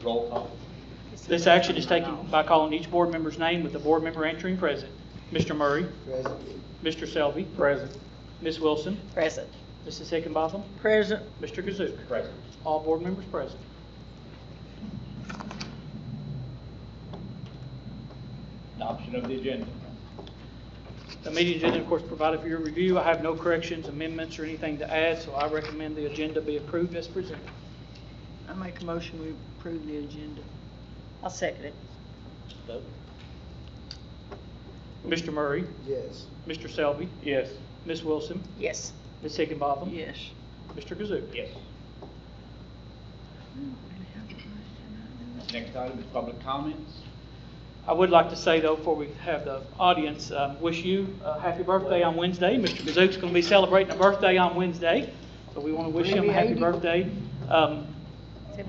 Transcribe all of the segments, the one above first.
Roll call. This action is taken by calling each board member's name with the board member answering present. Mr. Murray. Present. Mr. Selby. Present. Ms. Wilson. Present. Mrs. Hickenbotham. Present. Mr. Kazsuk. Present. All board members present. Adoption of the agenda. The meeting agenda, of course, provided for your review. I have no corrections, amendments, or anything to add, so I recommend the agenda be approved as presented. I make a motion we approve the agenda. I'll second it. Vote. Mr. Murray. Yes. Mr. Selby. Yes. Ms. Wilson. Yes. Ms. Hickenbotham. Yes. Mr. Kazsuk. Yes. Next item is public comments. I would like to say, though, before we have the audience, wish you a happy birthday on Wednesday. Mr. Kazuk's going to be celebrating a birthday on Wednesday, so we want to wish him a happy birthday.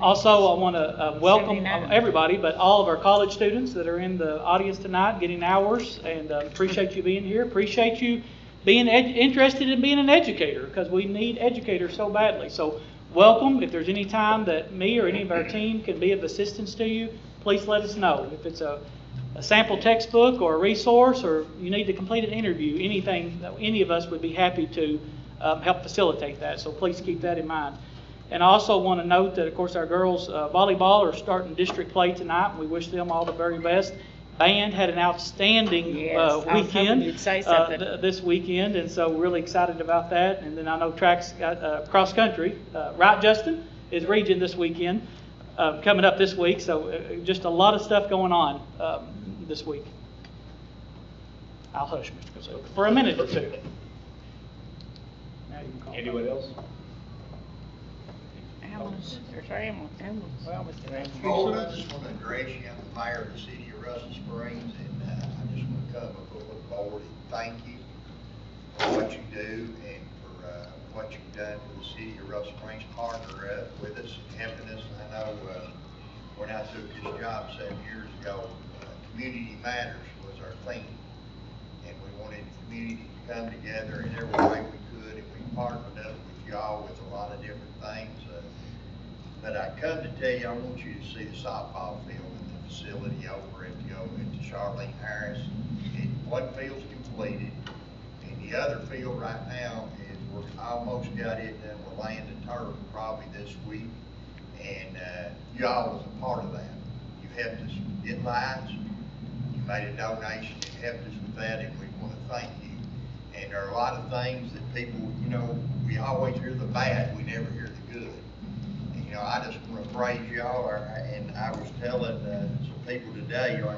Also, I want to welcome 79. everybody, but all of our college students that are in the audience tonight, getting hours, and appreciate you being here. Appreciate you being interested in being an educator, because we need educators so badly. So welcome. If there's any time that me or any of our team can be of assistance to you, please let us know. If it's a sample textbook or a resource, or you need to complete an interview, anything, any of us would be happy to help facilitate that. So please keep that in mind. And I also want to note that, of course, our girls volleyball are starting district play tonight. We wish them all the very best. Band had an outstanding weekend this weekend, and so really excited about that. And then I know track's got cross country. Right, Justin? Is region this weekend, coming up this week. So just a lot of stuff going on this week. I'll hush, Mr. Kazsuk, for a minute or two. Now you can call. Anyone else? Ambulance. There's our ambulance. Ambulance. Well, Mr. Ambulance. Lord, I just want to address you. I'm the mayor of the city of Russell Springs, and I just want to come before the board and thank you for what you do and for what you've done for the city of Russell Springs. Partner with us and helping us. I know when I took this job 7 years ago, Community Matters was our theme, and we wanted the community to come together in every way we could, and we partnered up with y'all with a lot of different things. But I come to tell you, I want you to see the softball field and the facility over at Charlene Harris. One field's completed, and the other field right now is we're almost got it done. We're laying the turf probably this week, and you all was a part of that. You helped us get lights. You made a donation. You helped us with that, and we want to thank you. And there are a lot of things that people, we always hear the bad. We never hear the good. I just want to praise y'all, and I was telling some people today, you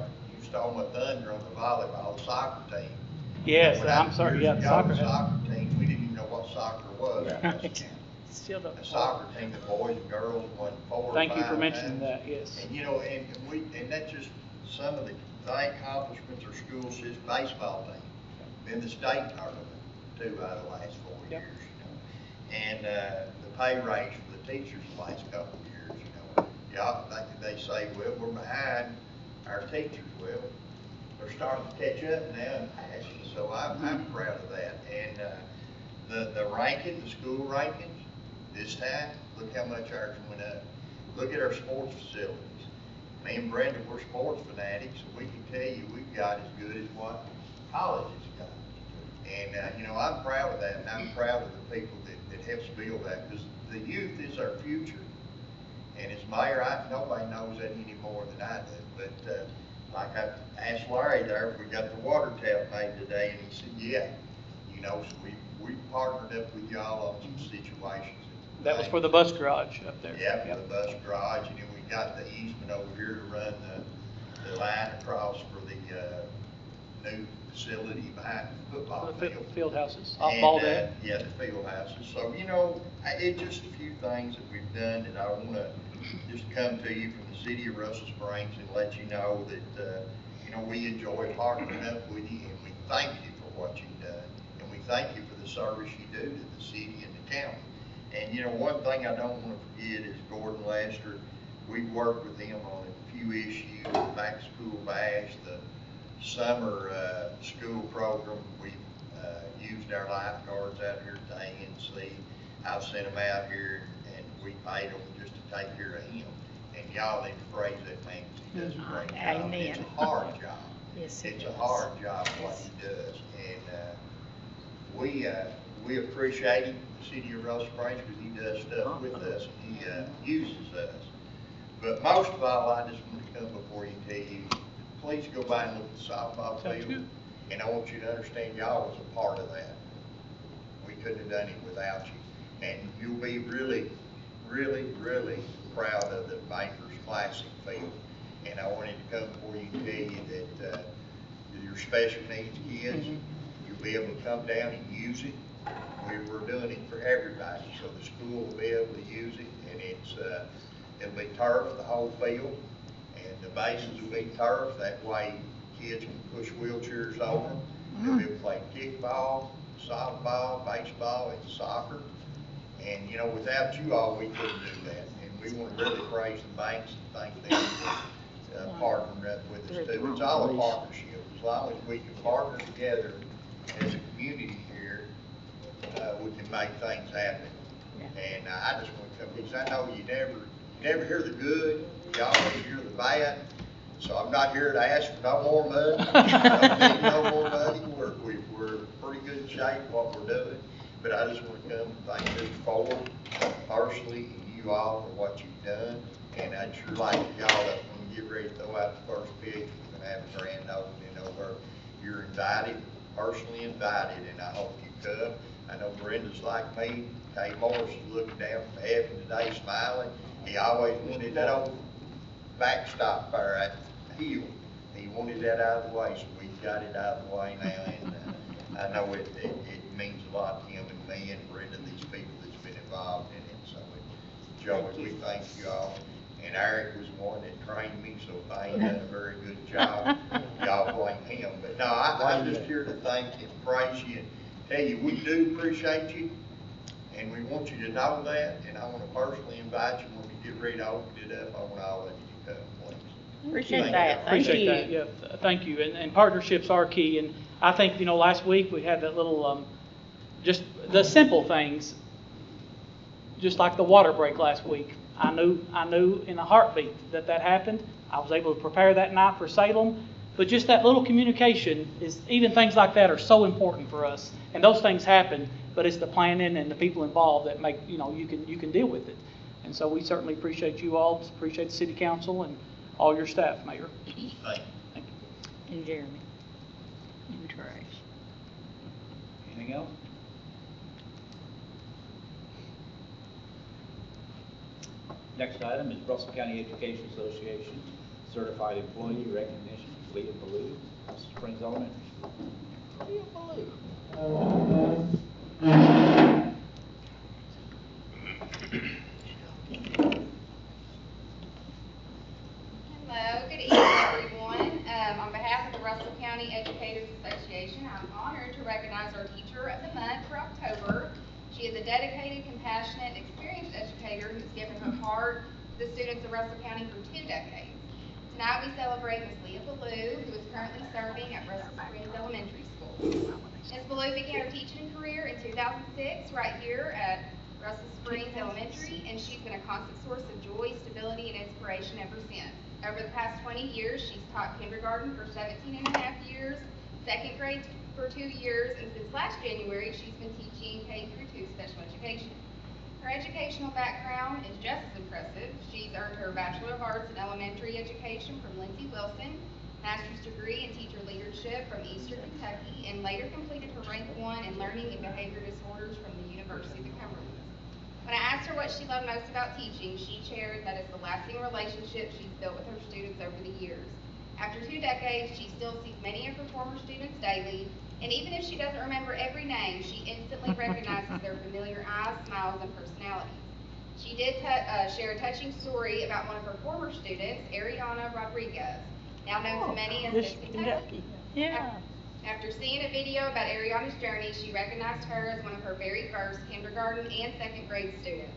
stole my thunder on the volleyball soccer team. Yes, I'm sorry, yeah, the soccer team, we didn't even know what soccer was. Still don't. A soccer team, the boys and girls won 4 or 5 Thank you for mentioning times. that, yes. And and that's just some of the accomplishments our school says baseball team, been the state tournament 2 out of the last 4 years, and the pay raise for the teachers the last couple of years, Y'all think they say, well, we're behind our teachers. Well, they're starting to catch up now and passing, so I'm proud of that. And the ranking, the school rankings, this time, look how much ours went up. Look at our sports facilities. Me and Brenda, we're sports fanatics, and we can tell you we've got as good as what college has got. And, I'm proud of that, and I'm proud of the people that helps build that, because the youth is our future. And as mayor, nobody knows that any more than I do. But like I asked Larry there if we got the water tap made today, and he said, yeah. So we partnered up with y'all on some situations. That was for the bus garage up there. Yeah, for the bus garage, and then we got the easement over here to run the line across for the new facility behind the football field. Field houses, off-ball day. Yeah, the field houses. So, it's just a few things that we've done that I want to just come to you from the city of Russell Springs and let you know that, we enjoy partnering up with you, and we thank you for what you've done. And we thank you for the service you do to the city and the county. And, one thing I don't want to forget is Gordon Lester. We've worked with him on a few issues, the back school bash, the summer school program. We've used our lifeguards out here at the ANC. I've sent them out here, and we paid them just to take care of him. And y'all need to praise that man, 'cause he does a great job. Amen. It's a hard job. Yes, it It's a does. hard job what he does, and, we appreciate him, the city of Russell Springs, because he does stuff with us, and he, uses us. But most of all, I just want to come before you and tell you, please go by and look at the softball Sounds field. good. And I want you to understand y'all was a part of that. We couldn't have done it without you. And you'll be really, really, really proud of the Bankers Classic field. And I wanted to come before you and tell you that, your special needs kids, you'll be able to come down and use it. We're doing it for everybody, so the school will be able to use it, and it'll be turf, the whole field, and the bases will be turf. That way, kids can push wheelchairs over them. They'll be able to play kickball, softball, baseball, and soccer. And, you know, without you all, we couldn't do that. And we want to really praise the banks and thank them for partnering up with us too. It's all a partnership. As long as we can partner together as a community here, we can make things happen. And I just want to come, because I know you never hear the good, you always hear the bad. So I'm not here to ask for no more money. I don't need no more money. We're in pretty good shape what we're doing. But I just want to come and thank Mr. Ford personally and you all for what you've done. And I'd sure like y'all to, when we get ready to throw out the first pitch, we're going to have a grand opening over. You're invited, personally invited, and I hope you come. I know Brenda's like me. Kay Morris is looking down from heaven today smiling. He always wanted that old backstop there at the hill. He wanted that out of the way, so we've got it out of the way now. And I know it means a lot to him and me and Brenda, these people that's been involved in it. So, Joey, we thank you all. And Eric was the one that trained me, so if I ain't done a very good job, y'all blame him. But no, I'm just here to thank you and praise you and tell you we do appreciate you. And we want you to know that. And I want to personally invite you when we get ready to open it up. I want all of you to come, please. Appreciate that. Thank Appreciate you. that, yeah, thank you. And partnerships are key, and I think, you know, last week we had that little, just the simple things, just like the water break last week. I knew in a heartbeat that happened. I was able to prepare that night for Salem, but just that little communication is, even things like that are so important for us. And those things happen, but it's the planning and the people involved that make, you know, you can deal with it. And so we certainly appreciate you all, appreciate the city council and all your staff, Mayor. Thank you. Thank you. And Jeremy. And Trace. Anything else? Next item is Russell County Education Association Certified Employee Recognition, Leah Ballou, Russell Springs Elementary School. Leah Ballou. Hello, good evening, everyone. On behalf of the Russell County Educators Association, I'm honored to recognize our Teacher of the Month for October. She is a dedicated, compassionate, experienced educator who's given her heart to the students of Russell County for 2 decades. Tonight we celebrate Ms. Leah Ballou, who is currently serving at Russell Springs Elementary School. Ms. Ballou began her teaching career in 2006 right here at Russell Springs Elementary, and she's been a constant source of joy, stability, and inspiration ever since. Over the past 20 years, she's taught kindergarten for 17 and a half years, second grade for 2 years, and since last January, she's been teaching K-2 special education. Her educational background is just as impressive. She's earned her Bachelor of Arts in Elementary Education from Lindsey Wilson, Master's degree in Teacher Leadership from Eastern Kentucky, and later completed her Rank 1 in Learning and Behavior Disorders from the University of Cumberland. When I asked her what she loved most about teaching, she shared that it's the lasting relationship she's built with her students over the years. After 2 decades, she still sees many of her former students daily, and even if she doesn't remember every name, she instantly recognizes their familiar eyes, smiles, and personalities. She did share a touching story about one of her former students, Ariana Rodriguez, now known to many as Miss Kentucky. Yeah. After seeing a video about Ariana's journey, she recognized her as one of her very first kindergarten and second grade students.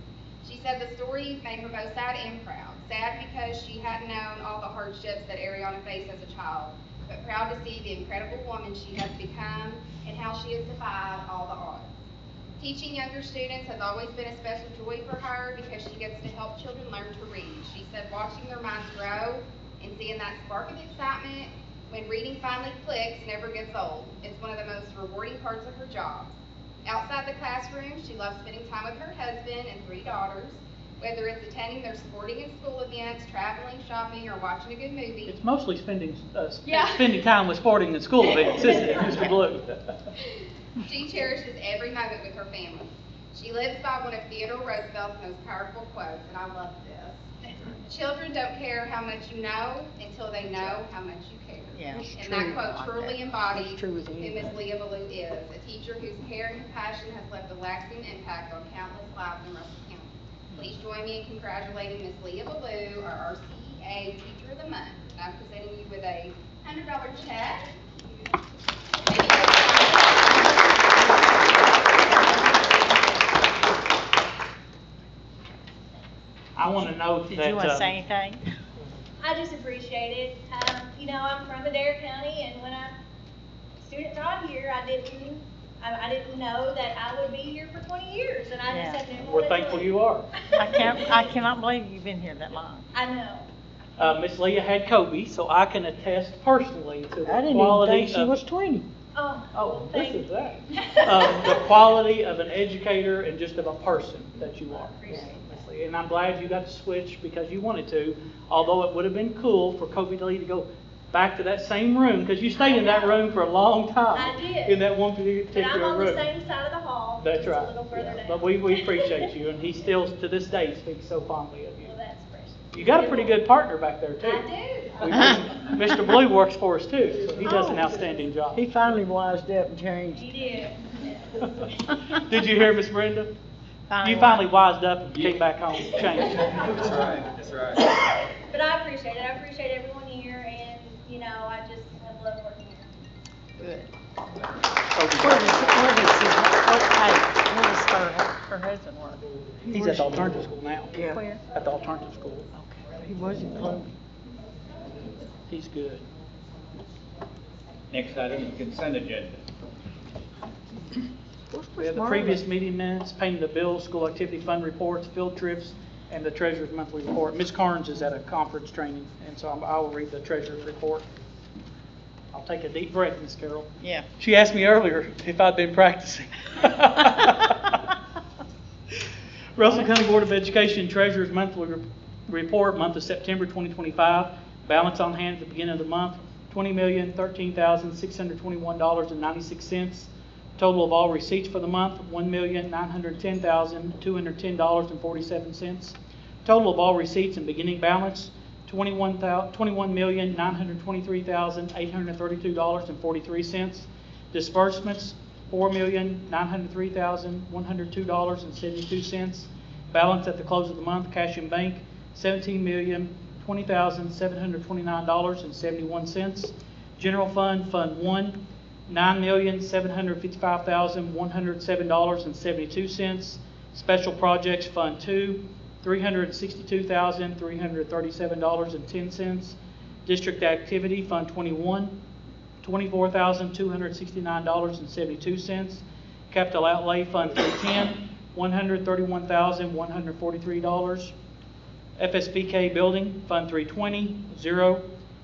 She said the story made her both sad and proud. Sad because she hadn't known all the hardships that Ariana faced as a child, but proud to see the incredible woman she has become and how she has defied all the odds. Teaching younger students has always been a special joy for her because she gets to help children learn to read. She said watching their minds grow and seeing that spark of excitement when reading finally clicks never gets old. It's one of the most rewarding parts of her job. Outside the classroom, she loves spending time with her husband and 3 daughters. Whether it's attending their sporting and school events, traveling, shopping, or watching a good movie. It's mostly spending Yeah. spending time with sporting and school events, isn't it, Mr. Blue? She cherishes every moment with her family. She lives by one of Theodore Roosevelt's most powerful quotes, and I love this. Children don't care how much you know until they know how much you care. Yeah, it's And true. that quote I like truly that. embodies It's true with who you. Miss Leah Ballou is, a teacher whose care and compassion has left a lasting impact on countless lives in Russell County. Please join me in congratulating Miss Leah Ballou, our RCEA Teacher of the Month. I'm presenting you with a $100 check. I want to note Did that. you want to say anything? I just appreciate it. You know, I'm from Adair County, and when I student taught here, I didn't know that I would be here for 20 years, and I Yeah. just have no. We're thankful you are. I cannot believe you've been here that long. I know. Miss Leah had Kobe, so I can attest personally to the I didn't even quality think she of. was 20. Oh, Oh, well, this thank is that. you. The quality of an educator and just of a person that you are. Appreciate it. Miss Leah. And I'm glad you got to switch because you wanted to, although it would have been cool for Kobe Lee to go back to that same room, because you stayed in that room for a long time. I did. In that one But particular I'm on room. the same side of the hall. That's just right. a little further Yeah. down. But we appreciate you, and he still, to this day, speaks so fondly of you. Well, that's precious. You got a pretty good partner back there, too. I do. Mr. Blue works for us, too, so he does an outstanding job. He finally wised up and changed. He did. Did you hear, Miss Brenda? You finally wised up and came back home, changed. That's right, that's right. But I appreciate it. I appreciate everyone here, and, you know, I just have loved working here. Good. Okay. Where does her husband work? He's at the alternative school now. Yeah. Where? At the alternative school. He wasn't close. He's good. Next item is consent agenda. We have the previous meeting minutes, payment of bills, school activity fund reports, field trips, and the treasurer's monthly report. Ms. Carnes is at a conference training, and so I will read the treasurer's report. I'll take a deep breath, Ms. Carroll. Yeah. She asked me earlier if I'd been practicing. Russell County Board of Education Treasurer's Monthly Report, month of September 2025. Balance on hand at the beginning of the month, $20,013,621.96. Total of all receipts for the month, $1,910,210.47. Total of all receipts and beginning balance, $21,923,832.43. Disbursements, $4,903,102.72. Balance at the close of the month, cash in bank, $17,020,729.71. General fund, Fund 1, $9,755,107.72. Special projects, Fund 2, $362,337.10. District activity, Fund 21, $24,269.72. Capital outlay, Fund 310, $131,143. FSBK building, Fund 320, 0.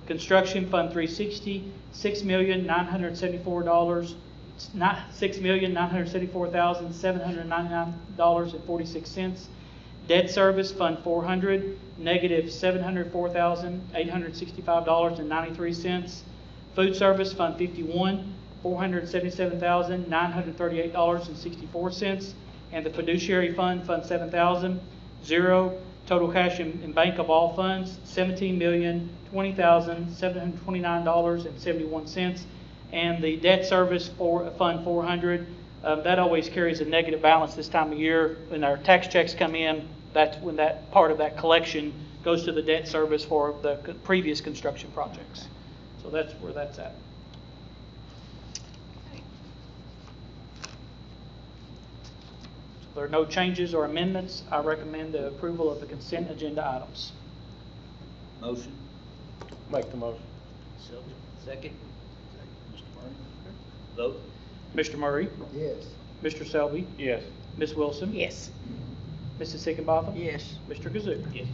Construction, Fund 360, $6,974,799.46. Debt service, Fund 400, negative $704,865.93. Food service, Fund 51, $477,938.64. And the fiduciary fund, Fund 7,000, 0. Total cash in bank of all funds, $17,020,729.71. And the debt service for Fund 400, that always carries a negative balance this time of year. When our tax checks come in, that's when that part of that collection goes to the debt service for the previous construction projects. So that's where that's at. If there are no changes or amendments, I recommend the approval of the consent agenda items. Motion? Make the motion. Second? Mr. Murray? Vote? Mr. Murray, Yes. Mr. Selby, Yes. Ms. Wilson, Yes. Mrs. Higginbotham, Yes. Mr. Kazoo. Yes.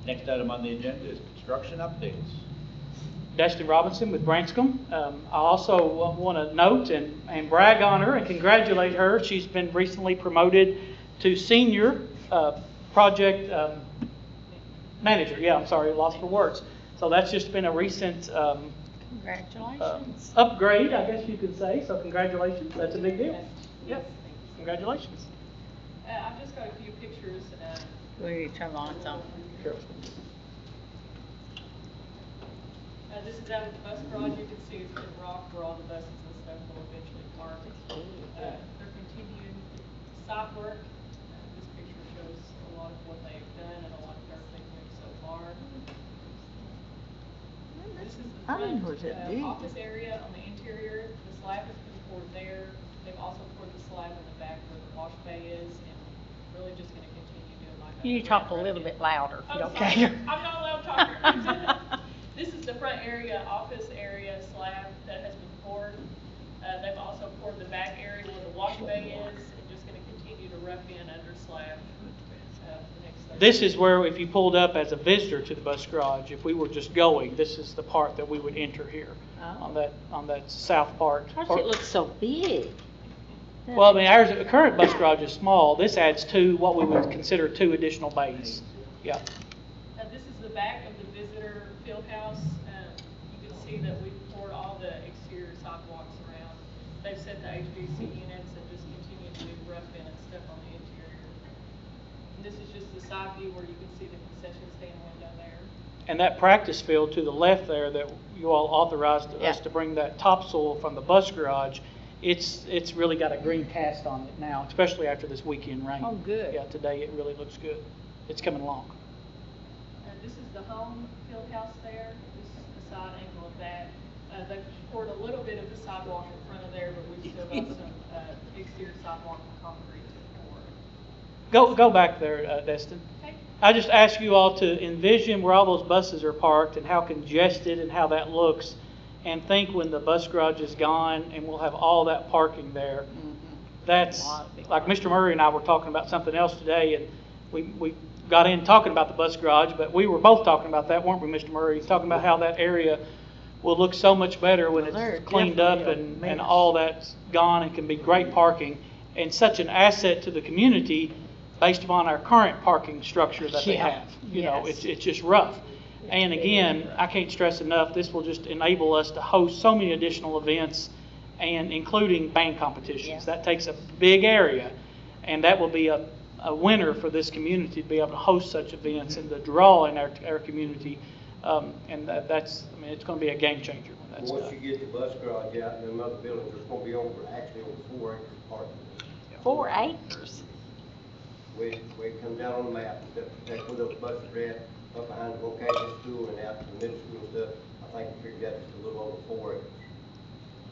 Next item on the agenda is construction updates. Dusty Robinson with Branscombe. I also want to note and brag on her and congratulate her. She's been recently promoted to senior project manager. Yeah, I'm sorry, lost for words. So that's just been a recent Congratulations. upgrade, I guess you could say. So congratulations. That's a big deal. Yep. Congratulations. I've just got a few pictures. Will you turn the lights on? Sure. This is out of the bus garage. You can see it's been rocked where all the buses and stuff will eventually park. They're continuing site work. This picture shows a lot of what they've done and a lot of dirt they've moved so far. This is the I didn't know front it was that big. office area on the interior. The slab has been poured there. They've also poured the slab in the back where the wash bay is, and really just going to continue doing like a. You need to talk a little bit louder, if you I'm don't sorry. care. I'm not a loud talker. This is the front area, office area slab that has been poured. They've also poured the back area where the wash bay is, and just going to continue to rough in under slab. The next day. This is where, if you pulled up as a visitor to the bus garage, if we were just going, this is the part that we would enter here on that south part. How does it look so big? Well, I mean, ours, the current bus garage is small. This adds what we would consider 2 additional bays. Yeah. This is the back of the visitor field house. You can see that we've poured all the exterior sidewalks around. They've set the HVAC units and just continue to do rough in and stuff on the interior. And this is just the side view where you can see the concession stand window there. And that practice field to the left there that you all authorized us to bring that topsoil from the bus garage, it's really got a green cast on it now, especially after this weekend rain. Oh, good. Yeah, today it really looks good. It's coming along. And this is the home field house there. This is the side angle of that. They've poured a little bit of the sidewalk in front of there, but we've still got some exterior sidewalk and concrete to pour. Go back there, Destin. Okay. I just ask you all to envision where all those buses are parked and how congested and how that looks, and think when the bus garage is gone and we'll have all that parking there. That's, like Mr. Murray and I were talking about something else today, and we got in talking about the bus garage, but we were both talking about that, weren't we, Mr. Murray? Talking about how that area will look so much better when it's cleaned up and all that's gone, and can be great parking, and such an asset to the community based upon our current parking structure that they have. You know, it's just rough. And again, I can't stress enough, this will just enable us to host so many additional events, and including band competitions. That takes a big area, and that will be a winner for this community to be able to host such events and to draw in our community. And that's, I mean, it's going to be a game changer when that's Once done. you get the bus garage out and them other buildings, there's going to be over 4 acres parking. 4 acres. Where it comes out on the map, that's where those buses are at, up behind the vocational school and out to the middle school and stuff. I think we figured out just a little over 4 acres.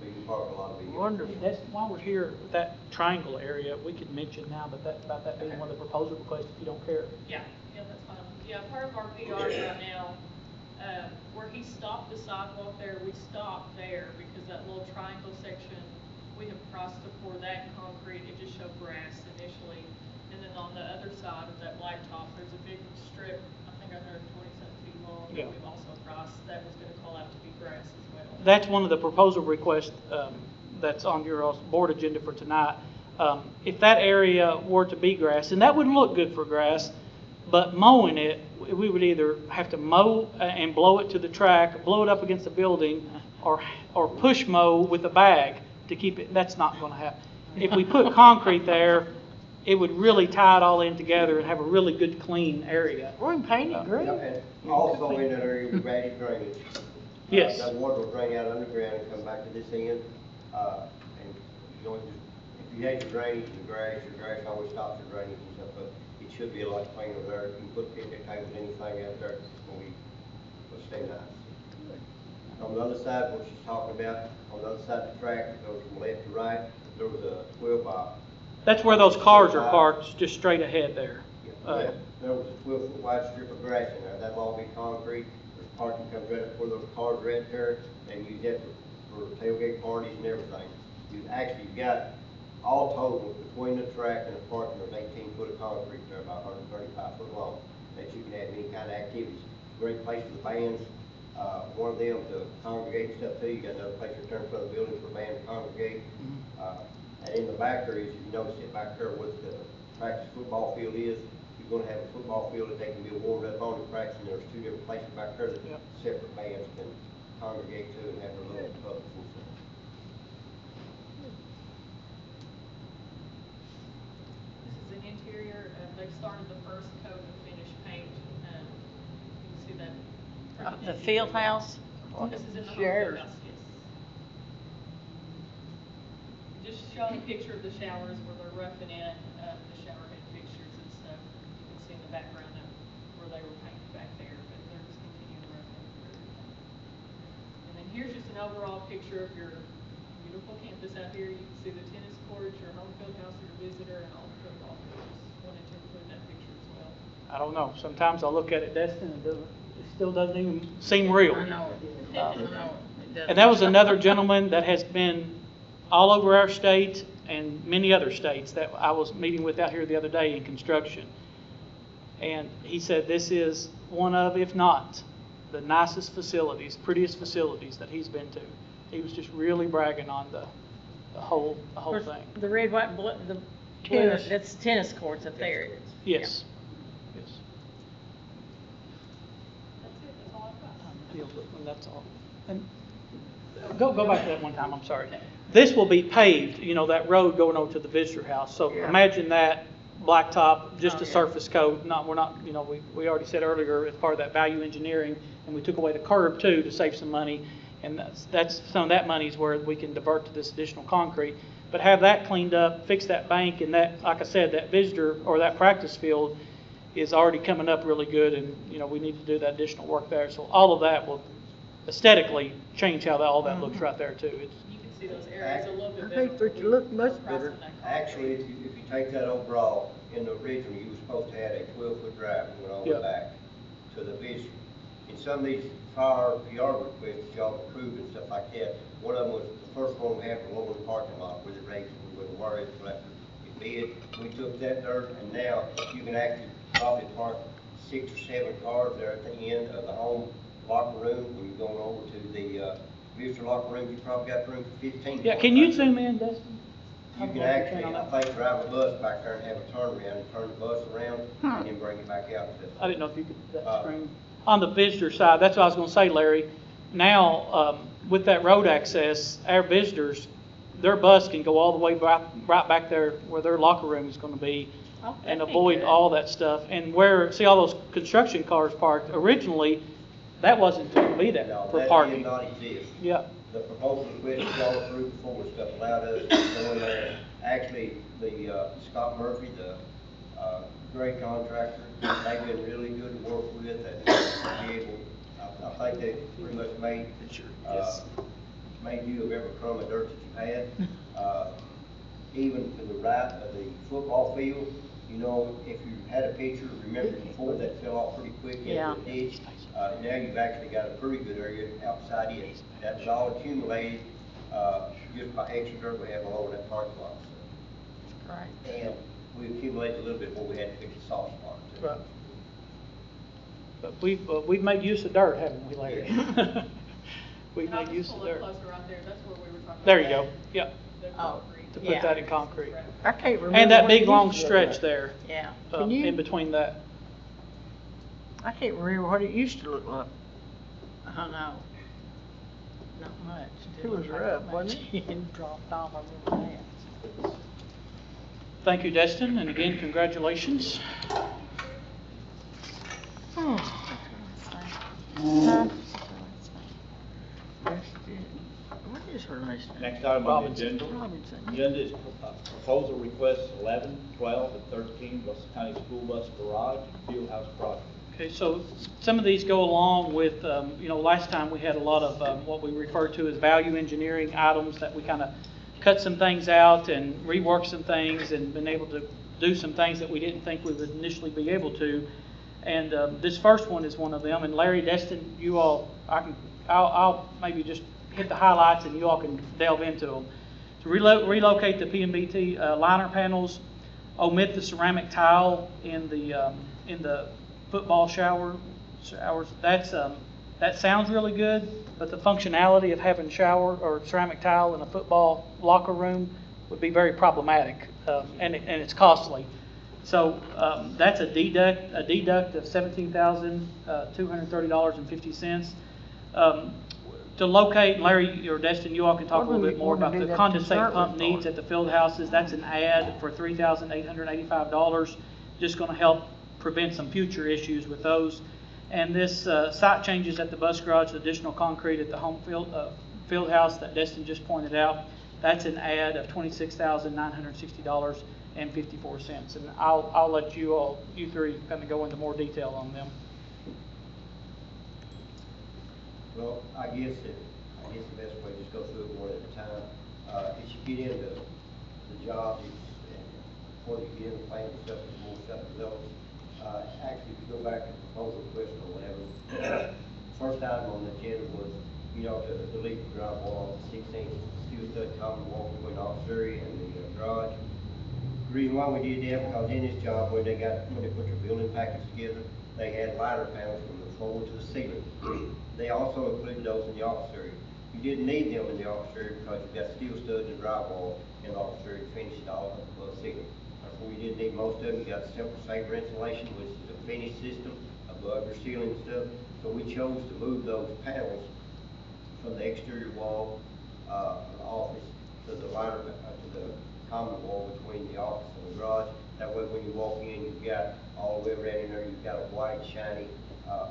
So you can park a lot of vehicles. Wonderful. That's, while we're here, that triangle area, we could mention now, but about that being one of the proposal requests, if you don't care. Yeah, that's fine. Yeah, part of our PR right now, where he stopped the sidewalk there, we stopped there because that little triangle section, we have priced to pour that in concrete. It just showed grass initially. And then on the other side of that blacktop, there's a big strip, I think 120-something feet long, that we've also priced. That was going to call out to be grass as well. That's one of the proposal requests that's on your board agenda for tonight. If that area were to be grass, and that wouldn't look good for grass, but mowing it, we would either have to mow and blow it to the track, blow it up against the building, or push mow with a bag to keep it. That's not going to happen. If we put concrete there, it would really tie it all in together and have a really good, clean area. We're in painted green. And also in that area, we've added drainage. Yes. That water will drain out underground and come back to this end. And you know, if you had your drainage and your grass always stops your drainage and stuff, but it should be a lot cleaner there. You can put picnic tables, anything out there, will stay nice. On the other side, what she's talking about, on the other side of the track, that goes from left to right, there was a 12 by. That's where those cars are parked, just straight ahead there. There was a 12-foot wide strip of grass in there, that'll all be concrete, there's parking comes right up where those cars are at there, and use that for tailgate parties and everything. You've actually got, all total, between the track and the parking, there's 18 foot of concrete there, about 135 foot long, that you can have any kind of activities. Great place for the bands, one of them to congregate and stuff too. You got another place to turn in front of the building for bands to congregate. And in the back there is, if you notice it back there where the practice football field is, you're gonna have a football field that they can be warmed up on and practice, and there's 2 different places back there that separate bands can congregate to and have their little pubs and stuff. This is an interior, they've started the first coat of finish paint, you can see that. The field house? This is in the Sheriff. whole house, yes. Just showing a picture of the showers where they're roughing in, the shower head fixtures and stuff. You can see in the background of where they were painted back there, but they're just continuing to rough in through everything. And then here's just an overall picture of your beautiful campus out here. You can see the tennis courts, your home field house, your visitor, and all the football fields. Wanted to include that picture as well. I don't know, sometimes I look at it, Destin, and it still doesn't even seem real. I know it. I know it doesn't. And that was another gentleman that has been all over our state and many other states that I was meeting with out here the other day in construction. And he said this is one of, if not, the nicest facilities, prettiest facilities that he's been to. He was just really bragging on the whole thing. The red, white, blue, the Tennis. that's tennis courts up there. Yes. Yes. That's it, that's all I've got. And that's all. And go back to that one time, I'm sorry. This will be paved, you know, that road going over to the visitor house. So Yeah. imagine that just Oh, a yeah. surface coat. We're not, you know, we already said earlier as part of that value engineering, and we took away the curb too to save some money. And that's some of that money is where we can divert to this additional concrete. But have that cleaned up, fix that bank, and that, like I said, that visitor or that practice field is already coming up really good, and, you know, we need to do that additional work there. So all of that will aesthetically change how all that looks right there too. It's, You can see those areas a little bit I better. think that you look much Across better. in that concrete. Actually, if you take that overall, in the original, you were supposed to have a 12-foot drive that went all the way Yep. back to the visitor. In some of these prior PR requests, y'all approved and stuff like that, one of them was, the first one we had for over the parking lot where the raised, we wouldn't worry until after it bid. We took that dirt, and now you can actually probably park 6 or 7 cars there at the end of the home locker room. When you're going over to the visitor locker room, you probably got room for 15. yeah, cars can you back there. zoom in, Dustin? You can actually, I think, drive a bus back there and have a turnaround and turn the bus around and then bring it back out to. I didn't know if you could, that screen. On the visitor side, that's what I was gonna say, Larry. Now, with that road access, our visitors, their bus can go all the way right back there where their locker room is gonna be Oh, and that'd be avoid good. all that stuff. And where, see all those construction cars parked, originally, that wasn't to be there No, for that parking. did not exist. Yeah, The proposal request that y'all approved before and stuff allowed us to go in there. Actually, the Scott Murphy, the great contractor, they've been really good to work with. And be able, I think they pretty much made you of every crumb of dirt that you've had. Even to the right of the football field, you know, if you had a picture, remember before that fell off pretty quick Yeah. into the ditch. Now you've actually got a pretty good area outside it. That was all accumulated, just by extra dirt we have all over that parking lot. Right. And we accumulated a little bit more, we had to fix the soft spot too. right. But we've made use of dirt, haven't we, Larry? We've And I'll made use just of pull up dirt. closer right there, that's where we were talking about. There you go, yeah, The Oh, concrete. to Yeah. put that in concrete. I can't remember. And that what big, it long used to look stretch like. there, Yeah. Can you- in between that. I can't remember what it used to look like. I don't know. Not much. It was rough, wasn't it? It dropped off, I remember that. Thank you, Destin, and again, congratulations. What is her last name? Next item on the Robinson. agenda. Robinson. Agenda is proposal requests 11, 12, and 13, Russell County School Bus Garage and Field House Project. Okay, so some of these go along with, you know, last time we had a lot of what we refer to as value engineering items that we kind of cut some things out and reworked some things and been able to do some things that we didn't think we would initially be able to. And this first one is one of them. And Larry, Destin, you all, I'll maybe just hit the highlights and you all can delve into them. To relocate the PMBT liner panels, omit the ceramic tile in the football showers. That sounds really good, but the functionality of having shower or ceramic tile in a football locker room would be very problematic, and it's costly. So that's a deduct of $17,230.50. To locate, Larry or Destin, you all can talk a little bit more about the condensate pump needs at the field houses. That's an add for $3,885. Just going to help prevent some future issues with those. And this site changes at the bus garage, additional concrete at the home field house that Destin just pointed out. That's an add of $26,960.54. And I'll let you three kind of go into more detail on them. Well, I guess the best way is just go through it one at a time. As you get into the job, before you get into planning stuff, there's more stuff develops. Actually, if you go back to the proposal request or whatever, first item on the agenda was, to delete the drywall on the 16th steel stud common wall between the officery and the garage. The reason why we did that, because in this job, when they put their building package together, they had liner panels from the floor to the ceiling. They also included those in the officery. You didn't need them in the officery because you've got steel studs and drywall in the officery to finish it all up above the ceiling. Therefore, you didn't need most of them. You got simple safer insulation, which is a finish system above your ceiling and stuff. So we chose to move those panels from the exterior wall of the office to the common wall between the office and the garage. That way, when you walk in, you've got all the way around in there, you've got a white, shiny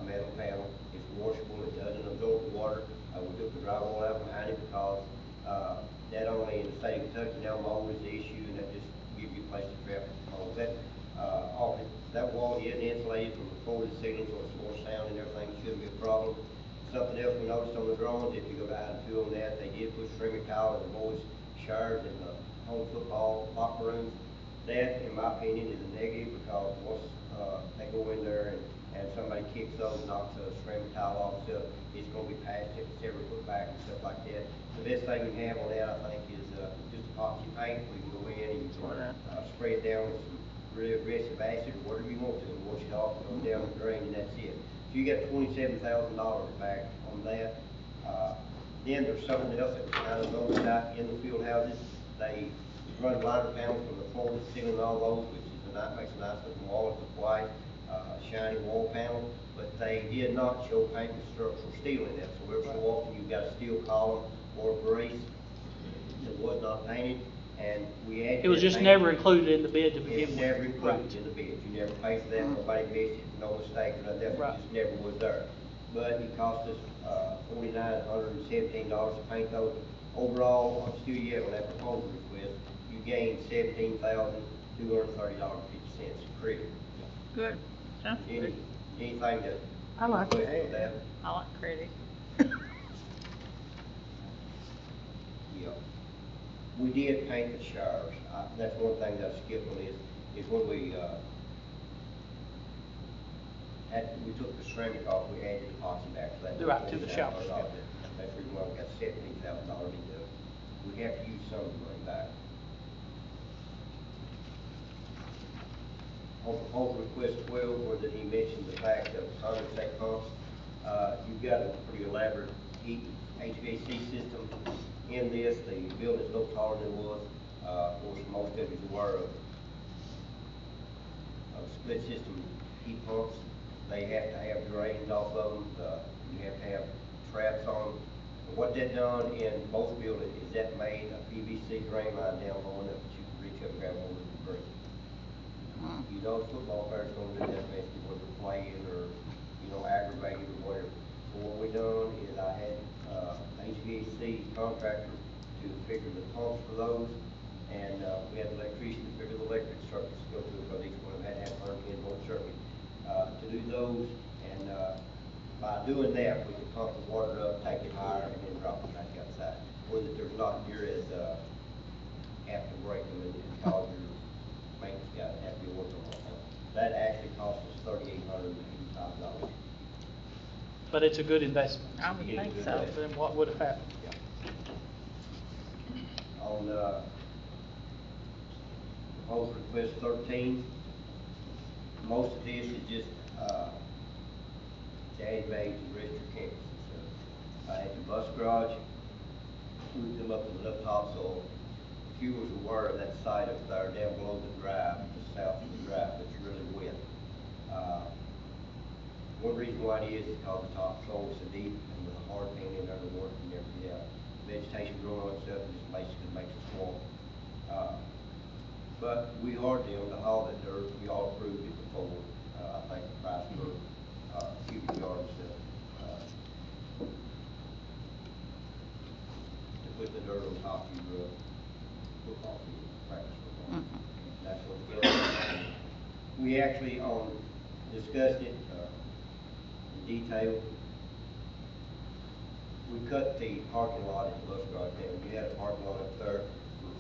metal panel. It's washable, it doesn't absorb water. We took the drywall out behind it because that only in the state of Kentucky now mold is the issue, and that just gives you a place to trap mold. That wall is insulated from the floor to the ceiling, so it's more sound and everything. Shouldn't be a problem. Something else we noticed on the drawings, if you go to item 2 on that, they did put ceramic tile in the boys' showers and the home football locker rooms. That, in my opinion, is a negative because once they go in there and somebody kicks those, knocks a ceramic tile off, so it's going to be patched every foot back and stuff like that. The best thing you can have on that, I think, is just epoxy paint. We can go in and you can spray it down with some really aggressive acid or whatever you want to, and wash it off, go down the drain, and that's it. So you got $27,000 back on that. Then there's something else that was kind of noticed out in the field houses. They run liner panels from the floor to the ceiling and all those, which is makes a nice looking wall. It's a white, shiny wall panel, but they did not show paint and structural steel in that. So every so often you've got a steel column or a brace that was not painted, and we added. It was just never included in the bid to begin with. It was never included in the bid. You never paid for that. Nobody missed it. No mistake. That just never was there. But it cost us $4,917 to paint those. Overall, I'm still yet on that proposal request. You gained $17,230.50 credit. Good. Sounds good. Anything that I like that. that. I like credit. Yeah. We did paint the showers. That's one thing that I skipped on is when we took the ceramic off, we added epoxy back to that. Right, to the showers. That's the reason why we got $17,000 into it. We have to use some of the money back. On proposal request 12, where that he mentioned the fact of condensate pumps, you've got a pretty elaborate heat HVAC system in this. The building is a little taller than it was. Of course, most of you are aware of split system heat pumps. They have to have drains off of them. You have to have traps on them. And what that done in most buildings is that made a PVC drain line down low enough that you can reach up and grab hold of the drain. You know, football players don't do that mess whether they're playing or, aggravated or whatever. So what we done is I had an HVAC contractor to figure the pumps for those, and we had an electrician to figure the electric circuits to go through, because each one of them had to have 110 volt circuit to do those. And by doing that, we could pump the water up, take it higher, and then drop it back outside, where that there's not near as apt to break them and cause your paint's got, it has to be worked on. That actually cost us $3,885. But it's a good investment. I would Yeah, think good so. investment. Then what would have happened? Yeah. On, proposal request 13, most of this is just, to add value to the rest of your campus. So, at the bus garage, we come up with the left topsoil. If you was aware of that site up there down below the drive, just south of the drive, it's really wet. One reason why it is because the topsoil is so deep and with a hard pan in there to work and everything else. Vegetation growing on itself and just basically makes it swamp. But we are dealing to haul that dirt. We all approved it before. I think the price per cubic yard is to put the dirt on top of your football field, practice football. That's what we're doing. We actually discussed it in detail. We cut the parking lot at the bus garage down. We had a parking lot up there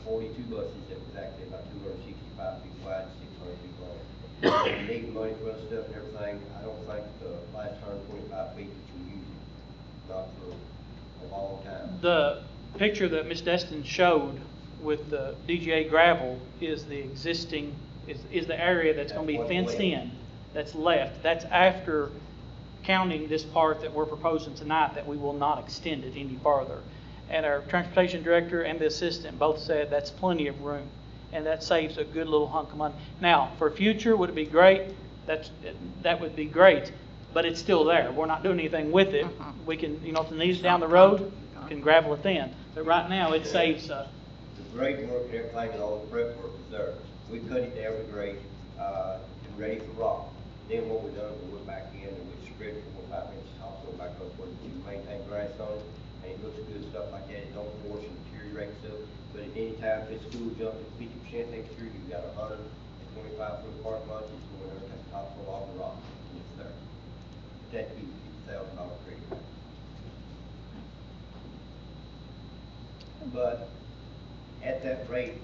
for 42 buses that was actually about 265 feet wide, 600 feet long. We need money for other stuff and everything. I don't think the last 125 feet that you use it, not for a long time. The picture that Ms. Destin showed with the DGA gravel is the existing, is the area that's going to be That's what's fenced left. in, that's left. That's after counting this part that we're proposing tonight, that we will not extend it any farther. And our transportation director and the assistant both said that's plenty of room, and that saves a good little hunk of money. Now, for future, would it be great? That would be great, but it's still there. We're not doing anything with it. We can, if the need's down the road, we can gravel it then. But right now, it saves. The grade work and everything and all the prep work is there. We cut it down to grade, and ready for rock. Then what we done, we went back in and we stripped 4 or 5 inches topsoil back up where we maintain grass on it, and it looks good, stuff like that. It don't wash and deteriorate stuff. But at any time, if it's school jumping 50% next year, you've got 125-foot parking lot, just go in there and take the topsoil off the rock, and it's there. That'd be $50,000 credit. But at that rate,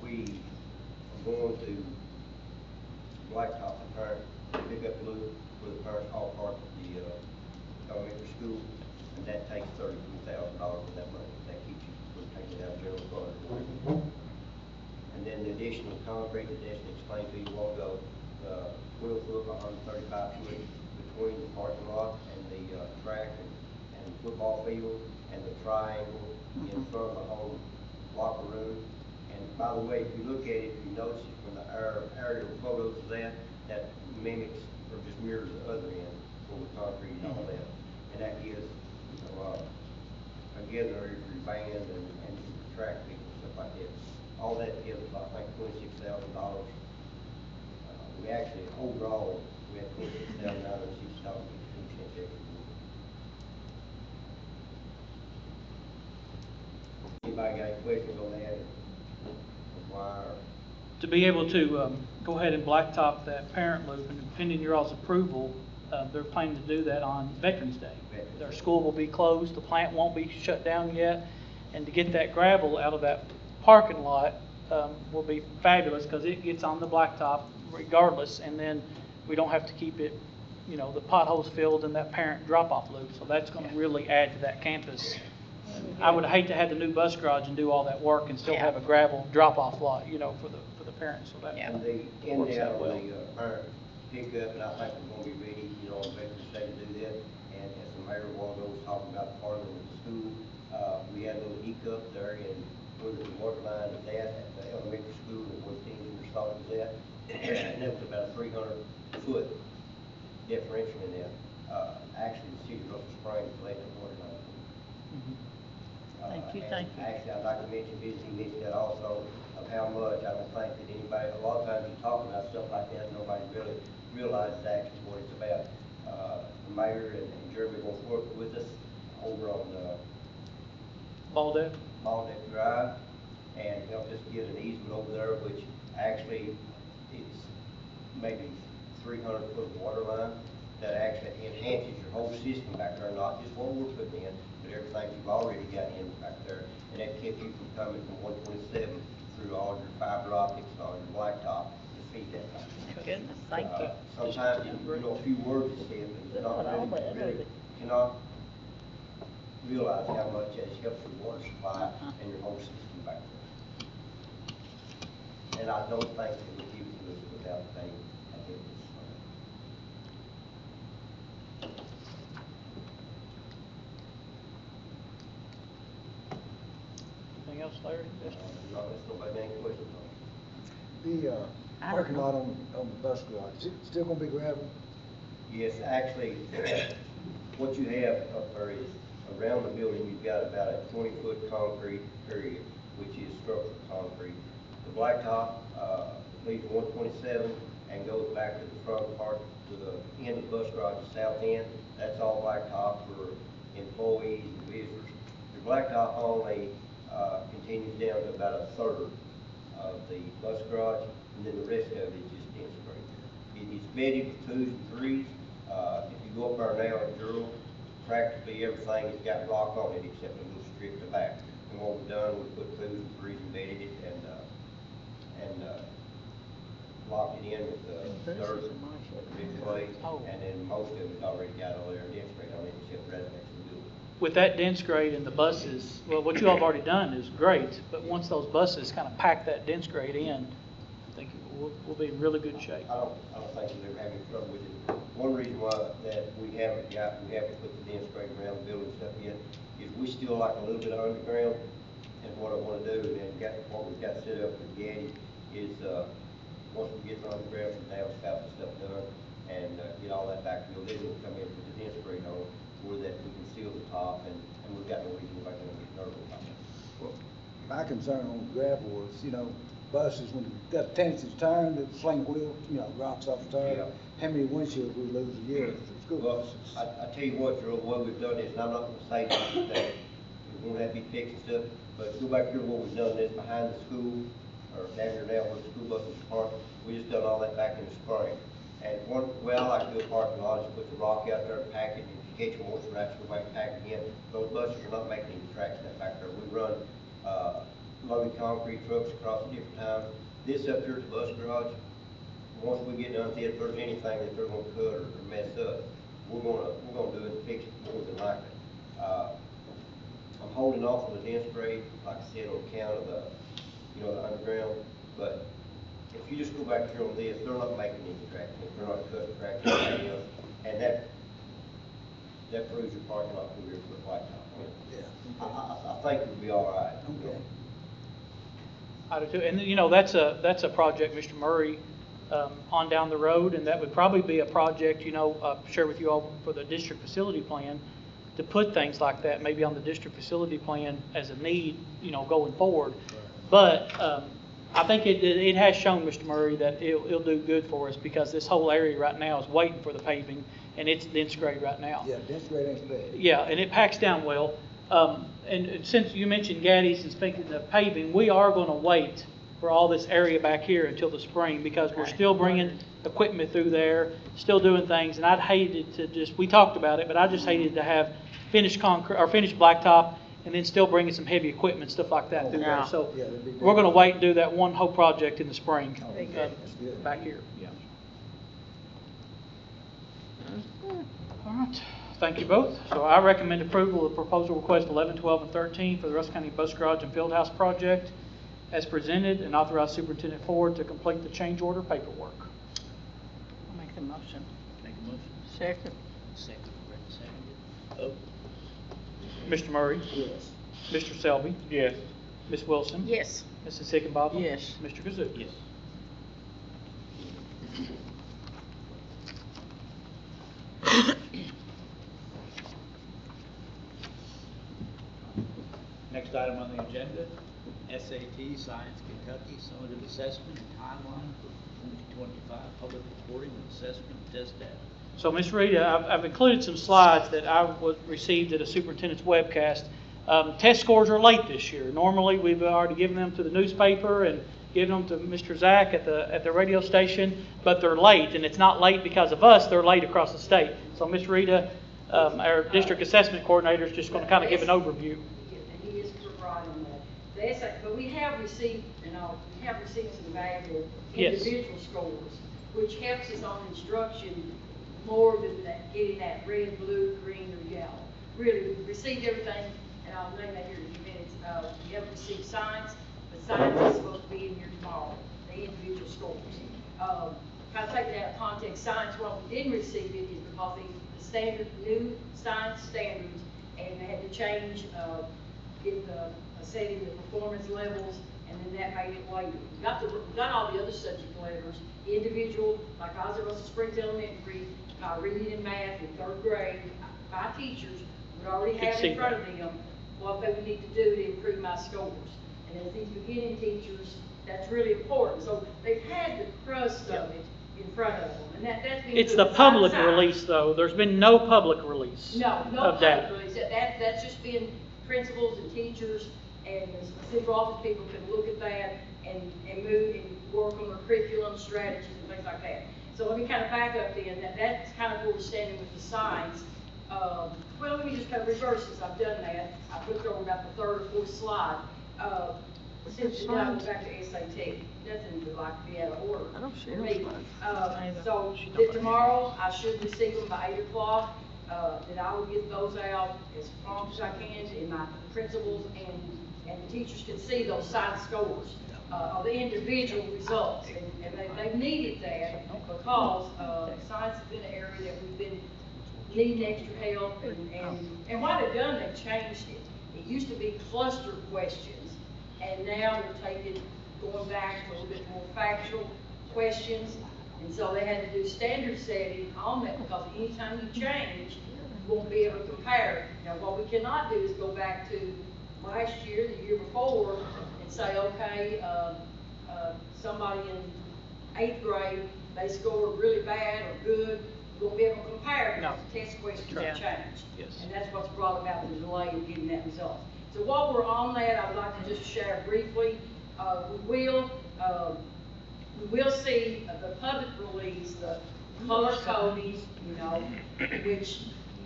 we are going to blacktop the parent pickup loop where the parents all park at the elementary school, and that takes $33,000 of that money. That keeps you from taking it out of general fund. And then the additional concrete that Destin explained to you a while ago, 12-foot, 135-foot between the parking lot and the track and the football field, and the triangle in front of the home locker room. And by the way, if you look at it, you notice it from the aerial photos of that mimics or just mirrors the other end where the concrete and all that. And that gives, again, area for your band and your track people and stuff like that. All that gives about, I think, $26,000. We actually, overall, we had $26,960 extra. Anybody got any questions on that? Why? To be able to go ahead and blacktop that parent loop, and pending your all's approval, they're planning to do that on Veterans Day. Their school will be closed, the plant won't be shut down yet, and to get that gravel out of that parking lot will be fabulous, because it gets on the blacktop regardless, and then we don't have to keep it, the potholes filled in that parent drop-off loop. So that's going to really add to that campus. I would hate to have the new bus garage and do all that work and still have a gravel drop-off lot, for the parents. So that And the works end out out well. on the parent pickup, and I think we're gonna be ready, on Veterans Day to do that. And as the mayor a while ago was talking about partnering with the school, we had a little hiccup there in where the water line is at the elementary school and where the team start was at. And that was about a 300-foot differential in that. Actually, the city of Russell Springs laid that water line. Thank you, And thank you. actually, I'd like to mention, he mentioned that also, of how much, I don't think that anybody, a lot of times you talk about stuff like that, nobody really realizes actually what it's about. The mayor and Jeremy both worked with us over on, Baldeck? Baldeck Drive, and helped us get an easement over there, which actually it's maybe 300-foot water line that actually enhances your whole system back there, not just what we're putting in, but everything you've already got in back there. And that kept you from coming from 127 through all your fiber optics, all your blacktop to feed that thing. Goodness, thank you. Sometimes, a few words is said, but it's not really cannot realize how much that helps your water supply and your whole system back there. And I don't think it would give it to us without paying. I think it's, Anything else, Larry? Yes. not unless nobody has any questions on it. The I don't parking know. lot on the bus garage, is it still gonna be gravel? Yes, actually, what you have up there is around the building, you've got about a 20-foot concrete area, which is structural concrete. The blacktop, leads 127 and goes back to the front part, to the end of the bus garage, the south end. That's all blacktop for employees and visitors. The blacktop only, continues down to about a third of the bus garage, and then the rest of it is just dense grade. It is bedded with 2s and 3s. If you go up there now and drill, practically everything has got rock on it except a little strip to back. And what we've done, we put 2s and 3s embedded it and locked it in with dirt, big clay, Oh. and then most of it's already got a layer of dense grade on it except right next to the building. With that dense grade and the buses, well, what you all have already done is great, but once those buses kind of pack that dense grade in, I think we'll be in really good shape. I don't think we'll ever have any trouble with it. One reason why that we haven't put the dense grade around the building stuff yet is we still like a little bit of underground. And what I want to do, and what we've got set up with Gaddy is, once we get the underground from downspout and stuff done and get all that back filled, then we'll come in with the dense grade on where that we can seal the top and we've got no reason why we're going to get nervous about it. Well, my concern on gravel was, buses, when you got tendency to turn, the sling wheel, rocks off the tire. Yeah. How many windshields we lose a year for school Well, buses? I tell you what, Gerald, what we've done is, and I'm not gonna say that we won't have to be fixing stuff, but go back here, what we've done is behind the school, or down here now where the school buses park, we just done all that back in the spring. And one way I like to do a parking lot is put the rock out there and pack it, and if you catch a water rats, go back and pack it again. Those buses are not making any tracks in that back there. We run, loaded concrete trucks across at different times. This up here at the bus garage, once we get done with it, if there's anything that they're gonna cut or mess up, we're gonna do it and fix it more than likely. I'm holding off on the dense grade, like I said, on account of the underground, but if you just go back here on this, they're not making any tracks, they're not cutting tracks or anything else, and that proves your parking lot through here for quite some time. Yeah. I think we'll be all right. Okay. I do too. And that's a project, Mr. Murray, on down the road, and that would probably be a project, share with you all for the district facility plan, to put things like that maybe on the district facility plan as a need, going forward. But I think it has shown, Mr. Murray, that it'll do good for us because this whole area right now is waiting for the paving, and it's dense grade right now. Yeah, dense grade ain't bad. Yeah, and it packs down well. And since you mentioned Gaddy's and speaking of paving, we are going to wait for all this area back here until the spring because we're still bringing equipment through there, still doing things. And I'd hated to we talked about it, but I just hated to have finished concrete or finished blacktop and then still bringing some heavy equipment, stuff like that through there. Yeah. So Yeah, that'd be we're going to good. wait and do that one whole project in the spring Oh, okay. That's good. back here. Yeah. All right. Thank you both. So I recommend approval of proposal request 11, 12, and 13 for the Russell County Bus Garage and Field House project as presented, and authorize Superintendent Ford to complete the change order paperwork. I'll make the motion. Make a motion. Second. Second, Brett, seconded. Vote. Mr. Murray? Yes. Mr. Selby? Yes. Ms. Wilson? Yes. Mrs. Hickenbottom? Yes. Mr. Kazoo? Yes. Next item on the agenda, SAT Science Kentucky Summative Assessment and Timeline for 2025 Public Reporting and Assessment Test Data. So, Ms. Rita, I've included some slides that I received at a superintendent's webcast. Test scores are late this year. Normally, we've already given them to the newspaper and given them to Mr. Zach at the radio station, but they're late, and it's not late because of us. They're late across the state. So, Ms. Rita, our district assessment coordinator, is just going to kind of give an overview. And he is providing that. The but we have received, we have received some valuable Yes. individual scores, which helps us on instruction more than that, getting that red, blue, green, or yellow. Really, we've received everything, and I'll name that here in a few minutes. We haven't received science, but science is supposed to be in here tomorrow, the individual scores. Kind of take it out of context, science, why we didn't receive it is because the standard, new science standards, and they had to change, get the, setting the performance levels, and then that made it later. We got all the other subject letters, individual, like I was at Russell Springs Elementary, reading and math in 3rd grade, my teachers would already have in front of them what they would need to do to improve my scores. And as these beginning teachers, that's really important. So they've had the crust of it in front of them, and that's been It's good. the public Side. release, though. There's been no public release No of public that. release. That's just been principals and teachers and the central office people can look at that and move and work on their curriculum strategies and things like that. So let me kind of back up then. That's kind of where we're standing with the science. Well, let me just kind of reverse this. I've done that. I flipped over about the 3rd or 4th slide. Since now we're back to SAT. Nothing would like to be out of order. I don't see for no me. slides. So tomorrow I should receive them by 8 o'clock. That I will get those out as prompt as I can, and my principals and the teachers can see those science scores of the individual results. And they've needed that because science has been an area that we've been needing extra help. And what they've done, they've changed it. It used to be cluster questions, and now they're going back to a little bit more factual questions. And so they had to do standard setting on that because anytime you change, you won't be able to compare. Now, what we cannot do is go back to last year, the year before, and say, okay, somebody in 8th grade, they scored really bad or good. You won't be able to compare because the test questions have changed. Yes. And that's what's brought about the delay in getting that result. So while we're on that, I'd like to just share briefly, we will see the public release, the color coding, which,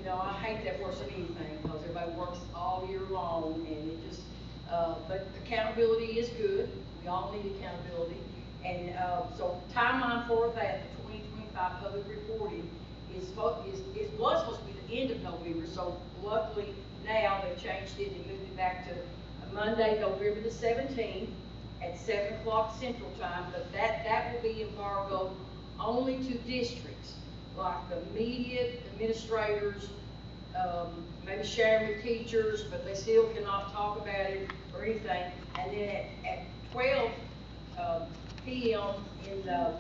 I hate that worse than anything because everybody works all year long and it just, but accountability is good. We all need accountability. And so timeline for that, the 2025 public reporting was supposed to be the end of November. So luckily now they've changed it and moved it back to Monday, November the 17th. At 7 o'clock Central Time, but that will be embargoed only to districts, like the immediate administrators, maybe sharing with teachers, but they still cannot talk about it or anything. And then at 12 p.m. in the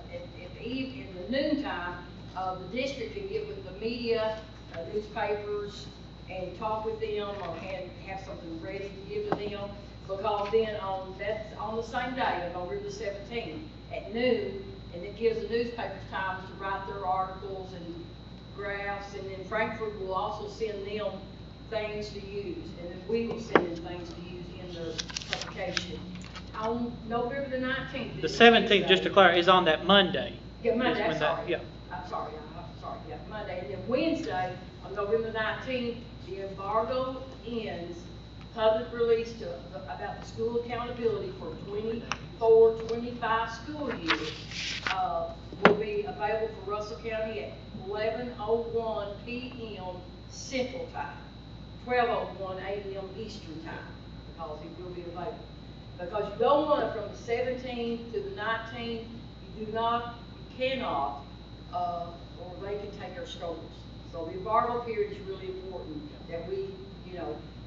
noontime, the district can get with the media, newspapers, and talk with them or have something ready to give to them. Because then that's on the same day, on November the 17th at noon, and it gives the newspapers time to write their articles and graphs, and then Frankfurt will also send them things to use, and then we will send them things to use in their publication. On November the 19th. The 17th, just to clarify, is on that Monday. Yeah, Monday, Is when that- sorry. yeah. I'm sorry, yeah, Monday. And then Wednesday, on November the 19th, the embargo ends. Public release about the school accountability for 24-25 school years will be available for Russell County at 11:01 p.m. Central Time, 12:01 a.m. Eastern Time, because it will be available. Because you don't want it from the 17th to the 19th, you cannot, or they can take our scores. So the embargo period is really important that we,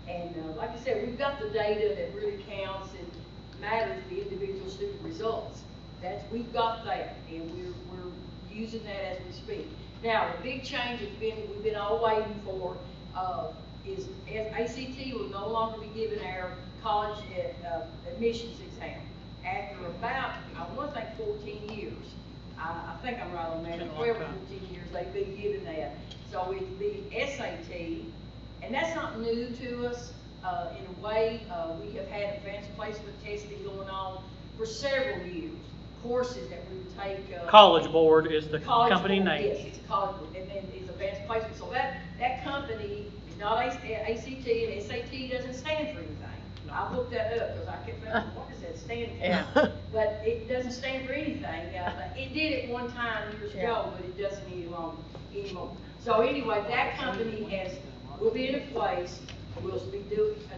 and like I said, we've got the data that really counts and matters, the individual student results. We've got that, and we're using that as we speak. Now, the big change we've been all waiting for is ACT will no longer be giving our college admissions exam. After about, I want to think 14 years. I think I'm right on that. 12 or 14 years they've been giving that. So it's the SAT. And that's not new to us. In a way, we have had advanced placement testing going on for several years. Courses that we would take. College Board is the College company Board, name. Yes, it's a college board, and then it's advanced placement. So that company is not ACT, and SAT doesn't stand for anything. I looked that up, because I kept thinking, what does that stand for? Yeah. But it doesn't stand for anything. It did at one time years ago, but it doesn't any longer, anymore. So anyway, that company will be in place. We'll be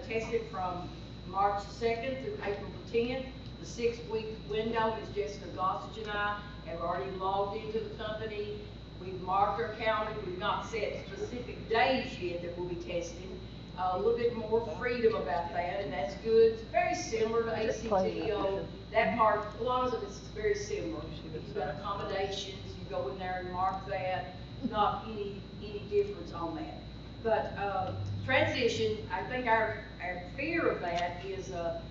tested from March 2nd through April 10th. The 6-week window is Jessica Gossage and I have already logged into the company. We've marked our calendar. We've not set specific days yet that we'll be testing. A little bit more freedom about that, and that's good. It's very similar to ACTO. That part, a lot of it's very similar. You've got accommodations, you go in there and mark that. Not any difference on that. But transition, I think our fear of that is a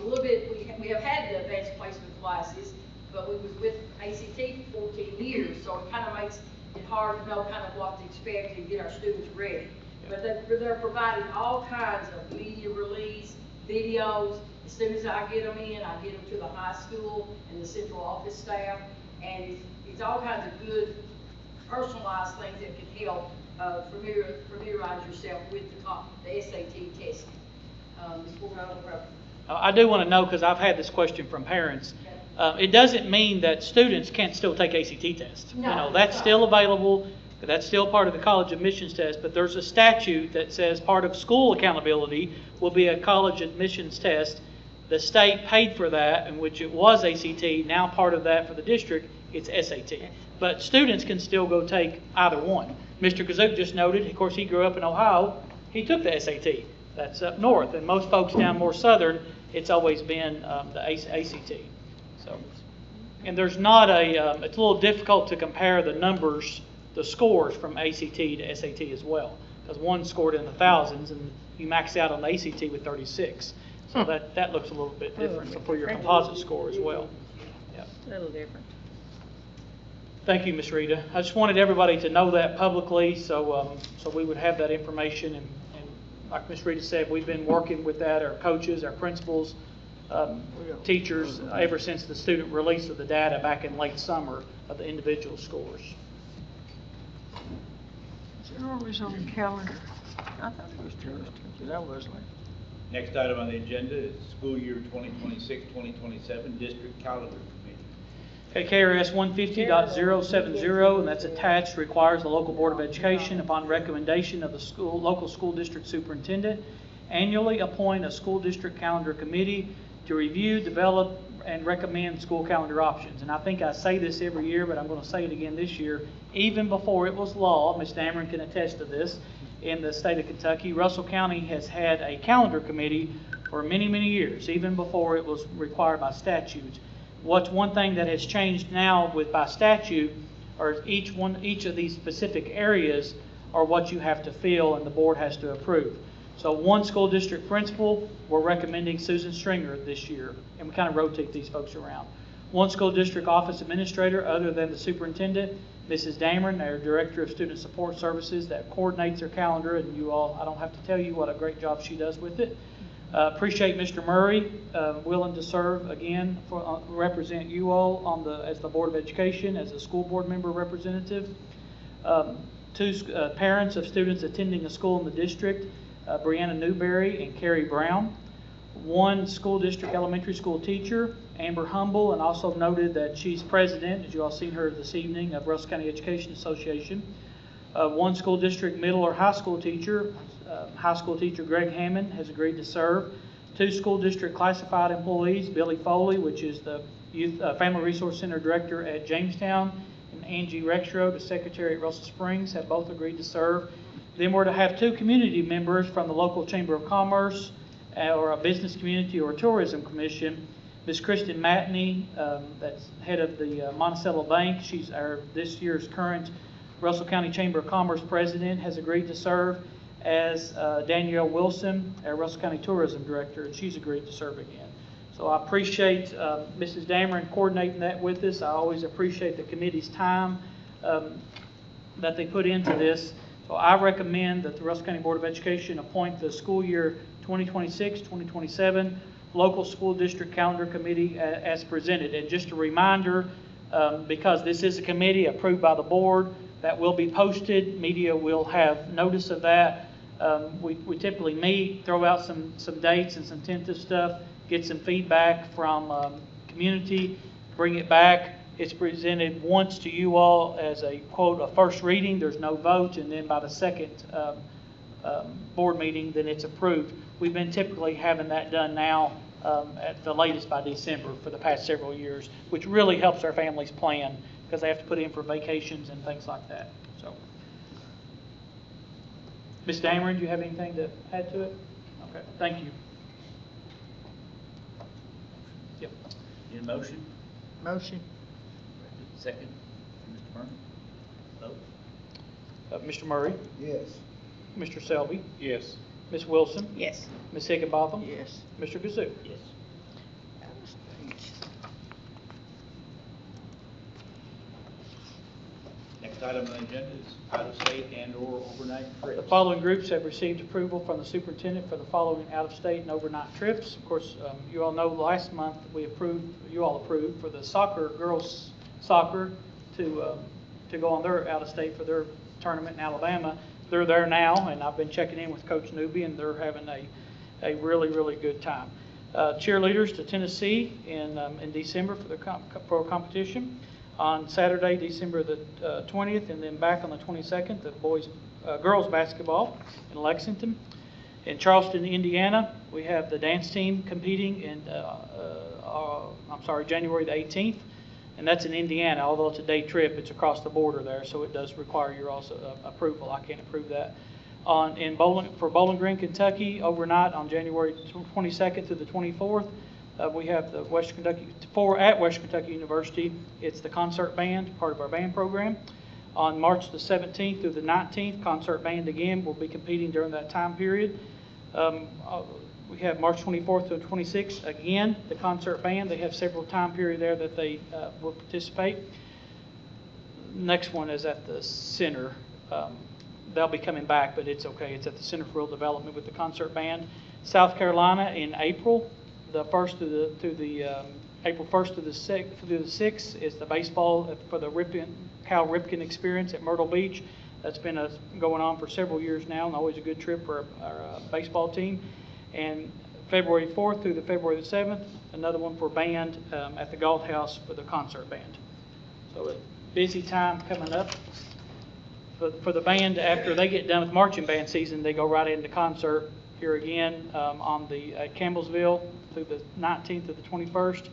little bit. We have had the advanced placement classes, but we was with ACT for 14 years, so it kind of makes it hard to know kind of what to expect and get our students ready. But they're providing all kinds of media release, videos. As soon as I get them in, I get them to the high school and the central office staff, and it's all kinds of good, personalized things that can help familiarize yourself with the SAT testing. I do want to know, because I've had this question from parents. It doesn't mean that students can't still take ACT tests. No, that's still available. That's still part of the college admissions test, but there's a statute that says part of school accountability will be a college admissions test. The state paid for that, in which it was ACT. Now part of that for the district, it's SAT. But students can still go take either one. Mr. Kazsuk just noted, of course, he grew up in Ohio. He took the SAT. That's up north. And most folks down more southern, it's always been the ACT. So, and there's not it's a little difficult to compare the numbers, the scores from ACT to SAT as well, because one scored in the thousands and you max out on the ACT with 36. So that looks a little bit different for your composite score as well. Yeah. A little different. Thank you, Ms. Rita. I just wanted everybody to know that publicly, so we would have that information. And like Ms. Rita said, we've been working with that, our coaches, our principals, teachers, ever since the student release of the data back in late summer of the individual scores. Is it always on the calendar? I thought it was Tuesday. That was like. Next item on the agenda is school year 2026-2027 district calendar committee. Okay, KRS 150.070, and that's attached, requires the local board of education, upon recommendation of the local school district superintendent, annually appoint a school district calendar committee to review, develop, and recommend school calendar options. And I think I say this every year, but I'm going to say it again this year. Even before it was law, Ms. Dameron can attest to this, in the state of Kentucky, Russell County has had a calendar committee for many, many years, even before it was required by statute. What's one thing that has changed now by statute, or each of these specific areas are what you have to fill and the board has to approve. So one school district principal, we're recommending Susan Stringer this year, and we kind of rotate these folks around. One school district office administrator, other than the superintendent, Mrs. Dameron, our Director of Student Support Services, that coordinates her calendar, and you all, I don't have to tell you what a great job she does with it. Appreciate Mr. Murray, willing to serve again, represent you all as the Board of Education, as a school board member representative. Two parents of students attending a school in the district, Brianna Newberry and Carrie Brown. One school district elementary school teacher, Amber Humble, and also noted that she's president, as you all seen her this evening, of Russell County Education Association. One school district middle or high school teacher, Greg Hammond, has agreed to serve. Two school district classified employees, Billy Foley, which is the Youth Family Resource Center Director at Jamestown, and Angie Rexrow, the Secretary at Russell Springs, have both agreed to serve. Then we're to have two community members from the local Chamber of Commerce or a business community or tourism commission. Ms. Kristen Matney, that's head of the Monticello Bank. She's this year's current Russell County Chamber of Commerce president, has agreed to serve, as Danielle Wilson, our Russell County Tourism Director, and she's agreed to serve again. So I appreciate Mrs. Dameron coordinating that with us. I always appreciate the committee's time that they put into this. So I recommend that the Russell County Board of Education appoint the school year 2026-2027 local school district calendar committee as presented. And just a reminder, because this is a committee approved by the board, that will be posted. Media will have notice of that. We typically meet, throw out some dates and some tentative stuff, get some feedback from community, bring it back. It's presented once to you all as a, quote, a first reading. There's no vote, and then by the second board meeting, then it's approved. We've been typically having that done now at the latest by December for the past several years, which really helps our families plan because they have to put in for vacations and things like that. So, Ms. Dameron, do you have anything to add to it? Okay, thank you. Yep. Need a motion? Motion. Second, Mr. Murray? Vote. Mr. Murray, Yes. Mr. Selby, Yes. Ms. Wilson, Yes. Ms. Higginbotham, Yes. Mr. Kazoo. Yes. Next item on the agenda is out-of-state and/or overnight trips. The following groups have received approval from the superintendent for the following out-of-state and overnight trips. Of course, you all know last month you all approved for the girls soccer to go on their out-of-state for their tournament in Alabama. They're there now, and I've been checking in with Coach Newby, and they're having a really, really good time. Cheerleaders to Tennessee in December for a competition. On Saturday, December the 20th, and then back on the 22nd, the girls basketball in Lexington. In Charleston, Indiana, we have the dance team competing in, January the 18th, and that's in Indiana. Although it's a day trip, it's across the border there, so it does require your approval. I can't approve that. For Bowling Green, Kentucky, overnight on January 22nd through the 24th. We have the at West Kentucky University. It's the concert band, part of our band program. On March the 17th through the 19th, concert band again will be competing during that time period. We have March 24th to 26th, again, the concert band. They have several time period there that they will participate. Next one is at the center. They'll be coming back, but it's okay. It's at the Center for Rural Development with the concert band. South Carolina in April. April 1st to the 6th is the baseball for the Cal Ripken experience at Myrtle Beach. That's been going on for several years now, and always a good trip for our baseball team. And February 4th through the February the 7th, another one for band at the Galt House for the concert band. So a busy time coming up. For the band, after they get done with marching band season, they go right into concert here again at Campbellsville through the 19th to the 21st,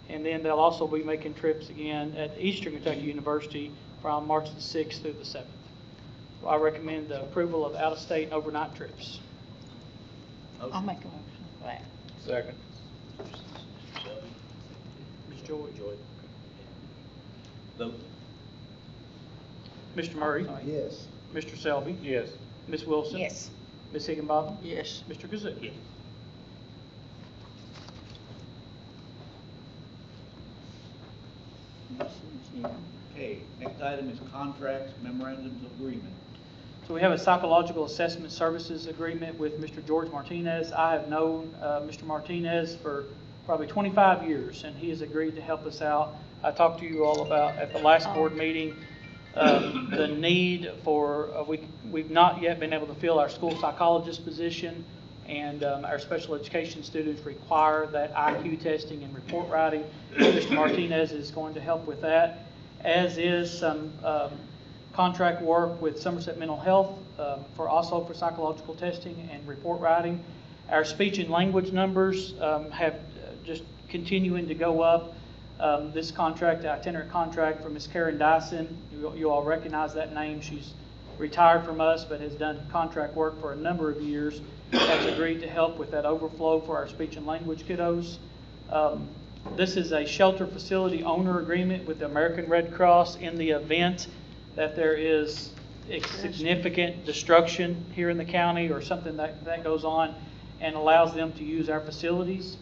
and then they'll also be making trips again at Eastern Kentucky University from March the 6th through the 7th. So I recommend the approval of out-of-state and overnight trips. Motion. I'll make a motion for that. Second. Mr. Selby. Ms. Joy. Vote. Mr. Murray. Yes. Mr. Selby. Yes. Ms. Wilson. Yes. Ms. Higginbotham. Yes. Mr. Kazoo. Yes. Okay, next item is contracts, memorandums of agreement. So we have a psychological assessment services agreement with Mr. George Martinez. I have known Mr. Martinez for probably 25 years, and he has agreed to help us out. I talked to you all about at the last board meeting the need for, we've not yet been able to fill our school psychologist position, and our special education students require that IQ testing and report writing. Mr. Martinez is going to help with that, as is some contract work with Somerset Mental Health for psychological testing and report writing. Our speech and language numbers have just continuing to go up. This contract, the itinerant contract for Ms. Karen Dyson, you all recognize that name. She's retired from us but has done contract work for a number of years, has agreed to help with that overflow for our speech and language kiddos. This is a shelter facility owner agreement with the American Red Cross in the event that there is significant destruction here in the county or something that goes on, and allows them to use our facilities.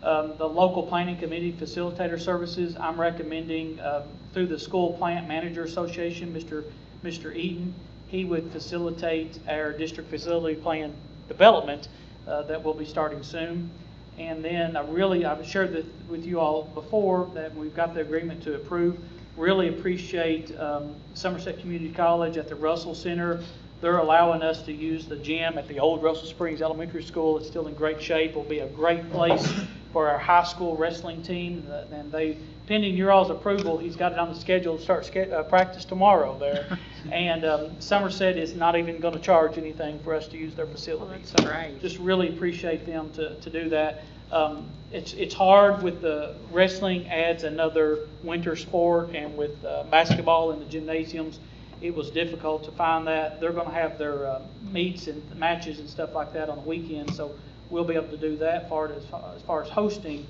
The local planning committee facilitator services, I'm recommending through the School Plant Manager Association, Mr. Eaton. He would facilitate our district facility plan development that will be starting soon. And then I've shared that with you all before that we've got the agreement to approve. Really appreciate Somerset Community College at the Russell Center They're allowing us to use the gym at the old Russell Springs Elementary School. It's still in great shape. It'll be a great place for our high school wrestling team. And they, pending your all's approval, he's got it on the schedule to start practice tomorrow there. And Somerset is not even going to charge anything for us to use their facility. That's great. Just really appreciate them to do that. It's hard with the wrestling adds another winter sport, and with basketball in the gymnasiums, it was difficult to find that. They're going to have their meets and matches and stuff like that on the weekend, so we'll be able to do that as far as hosting.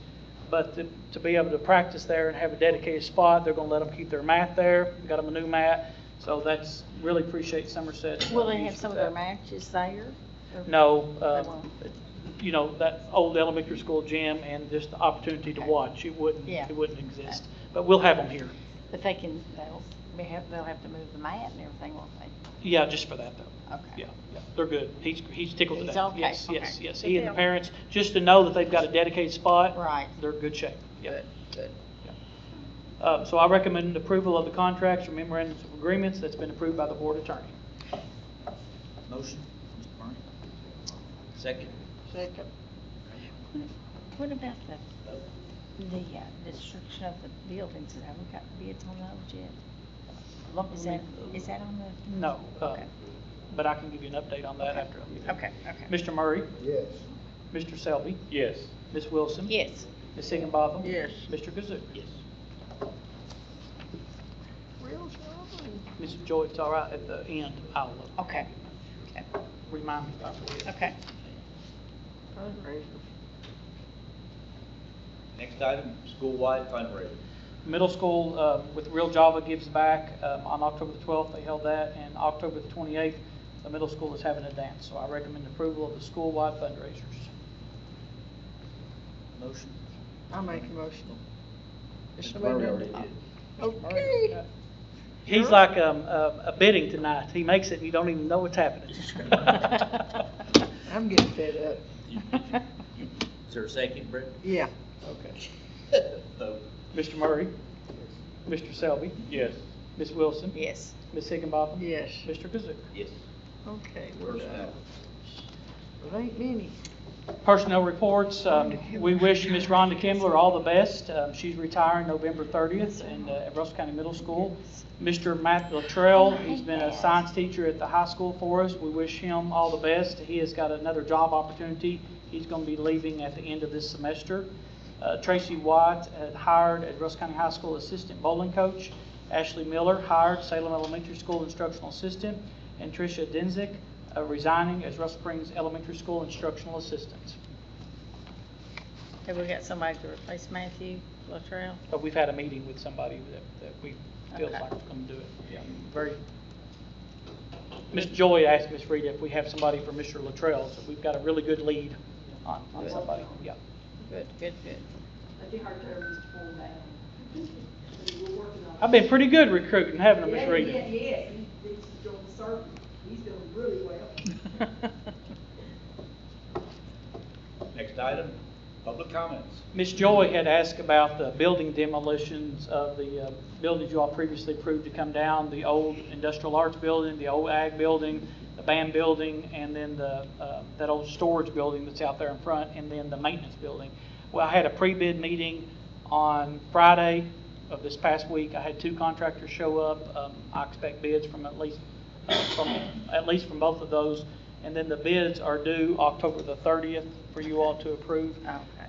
But to be able to practice there and have a dedicated spot, they're going to let them keep their mat there. We got them a new mat, so that's really appreciate Somerset. Will they have some of their matches there? Or- No, They won't. you know, that old elementary school gym and just the opportunity to Okay. watch, it wouldn't Yeah. exist. But we'll have them here. But they'll have to move the mat and everything, won't they? Yeah, just for that though. Okay. Yeah, they're good. He's tickled to He's that. okay, Yes, okay. yes, yes. Good He and the deal. parents, just to know that they've got a dedicated spot. Right. They're in good shape. Yep. Good. So I recommend approval of the contracts or memorandums of agreements that's been approved by the board attorney. Motion, Mr. Bernie. Second. Second. What about the destruction of the buildings? Have we got bids on those yet? Is that on the? No, Okay. but I can give you an update on that after. Okay. Mr. Murray, Yes. Mr. Selby, Yes. Ms. Wilson. Yes. Ms. Higginbotham. Yes. Mr. Kazoo. Yes. Real trouble. Ms. Joy, it's all right at the end, I'll Okay. remind me if I forget. Okay. Fundraiser. Next item, school-wide fundraiser. Middle school with Real Java Gives Back on October the 12th, they held that, and October the 28th, the middle school is having a dance. So I recommend approval of the school-wide fundraisers. Motion. I'll make a motion. Mr. Murray already did. Okay. He's like a bidding tonight. He makes it and you don't even know what's happening. I'm getting fed up. Is there a second, Brett? Yeah. Okay. Vote. Mr. Murray? Mr. Selby? Yes. Ms. Wilson? Yes. Ms. Higginbotham? Yes. Mr. Kazoo? Yes. Okay, we're Personnel. done. There ain't many. Personnel reports, we wish Ms. Rhonda Kimbler all the best. She's retiring November 30th at Russell County Middle School. Mr. Matt Luttrell, he's been a science teacher at the high school for us. We wish him all the best. He has got another job opportunity. He's going to be leaving at the end of this semester. Tracy White hired at Russell County High School assistant bowling coach. Ashley Miller hired Salem Elementary School instructional assistant. And Tricia Denzik resigning as Russell Springs Elementary School instructional assistant. Have we got somebody to replace Matthew Luttrell? But we've had a meeting with somebody that we feel Okay. like is going to do it. Yeah, very. Ms. Joy asked Ms. Rita if we have somebody for Mr. Luttrell, so we've got a really good lead on somebody. Yeah. Good. That'd be hard to ever just pull down. We're working on it. I've been pretty good recruiting, haven't I, Ms. Rita? Yes, he's doing serving. He's doing really well. Next item, public comments. Ms. Joy had asked about the building demolitions of the buildings you all previously approved to come down, the old industrial arts building, the old ag building, the band building, and then that old storage building that's out there in front, and then the maintenance building. Well, I had a pre-bid meeting on Friday of this past week. I had 2 contractors show up. I expect bids from at least from both of those. And then the bids are due October the 30th for you all to approve.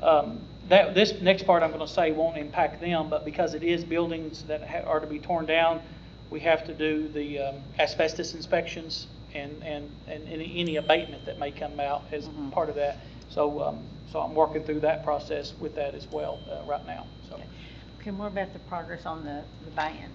Okay. This next part I'm going to say won't impact them, but because it is buildings that are to be torn down, we have to do the asbestos inspections and any abatement that may come out as part of that. So I'm working through that process with that as well right now. So. Okay, what about the progress on the band?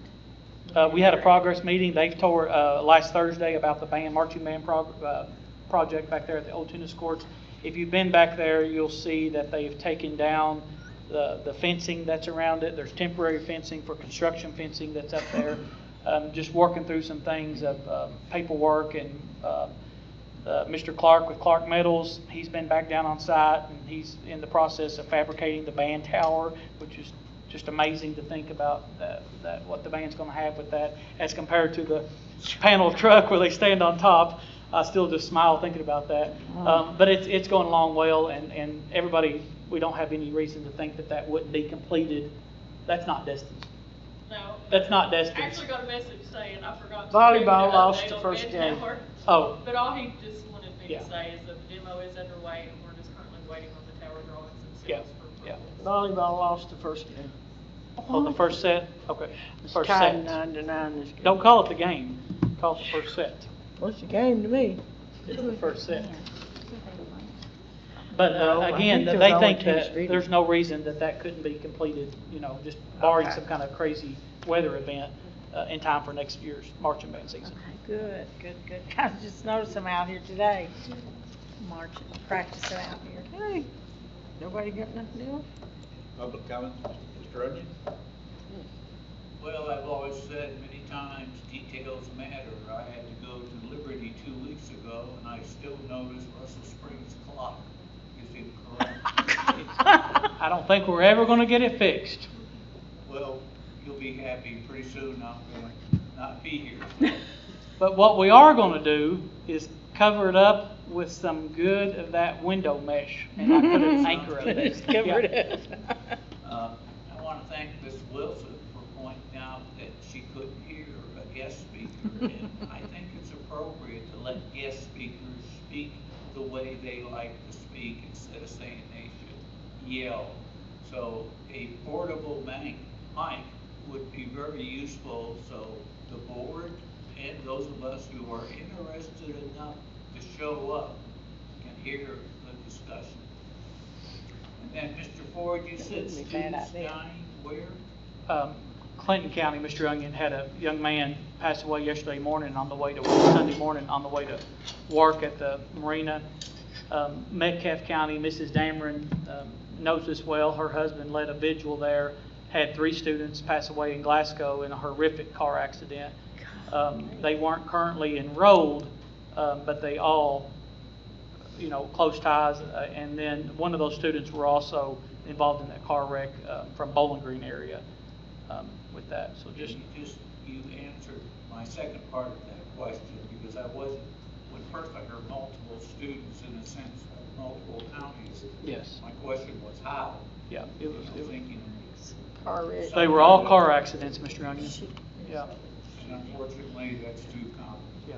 We had a progress meeting. They tore last Thursday about the marching band project back there at the old tennis courts. If you've been back there, you'll see that they've taken down the fencing that's around it. There's temporary fencing for construction fencing that's up there. Just working through some things of paperwork, and Mr. Clark with Clark Metals, he's been back down on site, and he's in the process of fabricating the band tower, which is just amazing to think about that what the band's going to have with that as compared to the panel truck where they stand on top. I still just smile thinking about that. But it's going along well, and everybody, we don't have any reason to think that wouldn't be completed. That's not Destin's. No. That's not I Destin's. actually got a message saying I forgot to. Volleyball do lost update the on first bid game. tower. Oh. But all he just wanted me Yeah. to say is that the demo is underway and we're just currently waiting on the tower drawings Yeah, themselves for yeah. approval. Volleyball lost the first game. Oh, the first set? Okay. It's First tied set. 9-9 this game. Don't call it the game. Call it the first set. What's the game to me? It's the first set. But No, I again, think they there's only think two that streets. there's no reason that couldn't be completed, just barring Okay. some kind of crazy weather event in time for next year's marching band season. Good. I just noticed them out here today, marching, practicing out here. Hey, nobody got nothing else? Public comments, Mr. Onion? Well, I've always said many times, details matter. I had to go to Liberty 2 weeks ago, and I still notice Russell Springs' clock is incorrect. I don't think we're ever going to get it fixed. Well, you'll be happy pretty soon. I'm going to not be here. But what we are going to do is cover it up with some good of that window mesh, and I put an anchor of it. Cover Yeah. it up. I want to thank Ms. Wilson for pointing out that she couldn't hear a guest speaker. And I think it's appropriate to let guest speakers speak the way they like to speak instead of saying they should yell. So a portable mic would be very useful, so the board and those of us who are interested enough to show up can hear the discussion. And then, Mr. Ford, you said Wouldn't be a bad students idea. dying where? Clinton County, Mr. Onion, had a young man pass away yesterday morning Sunday morning on the way to work at the marina. Metcalfe County, Mrs. Dameron knows this well. Her husband led a vigil there, had 3 students pass away in Glasgow in a horrific car accident. They weren't currently enrolled, but they all, close ties. And then one of those students were also involved in that car wreck from Bowling Green area with that. So You answered my second part of that question, because when first I heard multiple students in a sense of multiple counties. Yes. My question was how? Yeah, it was. Thinking Car wreck. They were all car accidents, Mr. Onion. Yeah, and unfortunately, that's too common. yeah,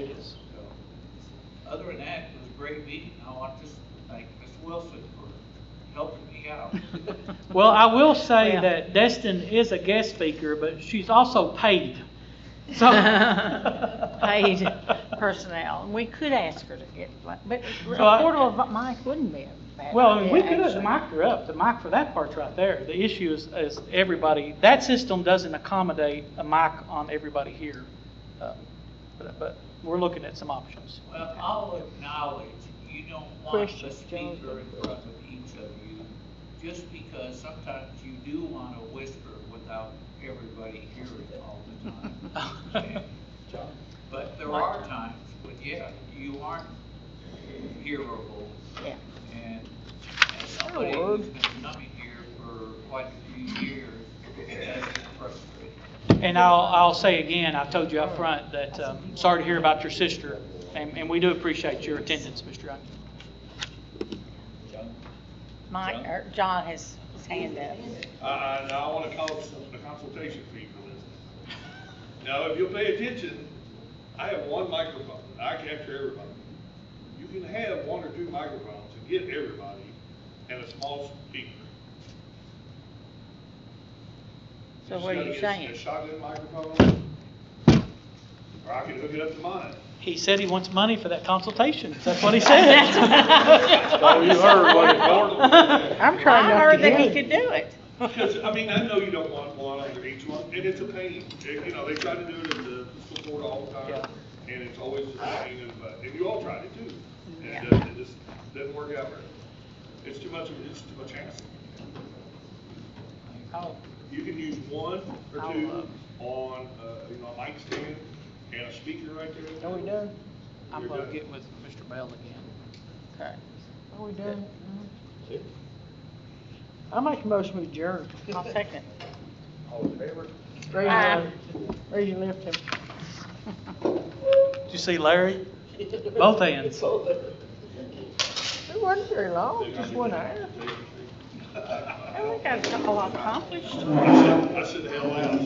it is. So, other than that, it was a great meeting. I want to thank Ms. Wilson for helping me out. Well, I will say Well. that Destin is a guest speaker, but she's also paid. So Paid personnel, and we could ask her to get, but a So I- portable mic wouldn't be a bad Well, I mean, we idea, could have actually. mic'd her up. The mic for that part's right there. The issue is everybody, that system doesn't accommodate a mic on everybody here. But we're looking at some options. Well, I'll acknowledge you don't want Question, the speaker in front of each of you, just because sometimes you do want to whisper without everybody hearing all the time. But there are times when, you aren't hearable. Yeah. And as somebody who's been coming here for quite a few years, that's frustrating. And I'll say again, I told you up front that, sorry to hear about your sister, and we do appreciate your attendance, Mr. Onion. John has his hand up. Now I want to call a consultation fee for this. Now, if you'll pay attention, I have one microphone. I capture everybody. You can have 1 or 2 microphones and get everybody and a small speaker. So what are you Just saying? gotta get a shotgun microphone, or I can hook it up to mine. He said he wants money for that consultation. That's what he said. So you heard what it's for. I'm trying I not to heard that get he it. could do it. Because, I know you don't want one under each one, and it's a pain. They try to do it at the fiscal court all the time, and it's always a pain in the butt. And you all tried it too. And it just doesn't work out right. It's too much hassle. You can use 1 or 2 on, a mic stand and a speaker right there. Are we done? I'm going to get with Mr. Bell again. Okay. Are we done? I make a motion with adjourn. I'll second. All in favor? Raise your left hand. Did you see Larry? Both hands. It wasn't very long, just 1 hour. And we got a lot accomplished. I said hell out.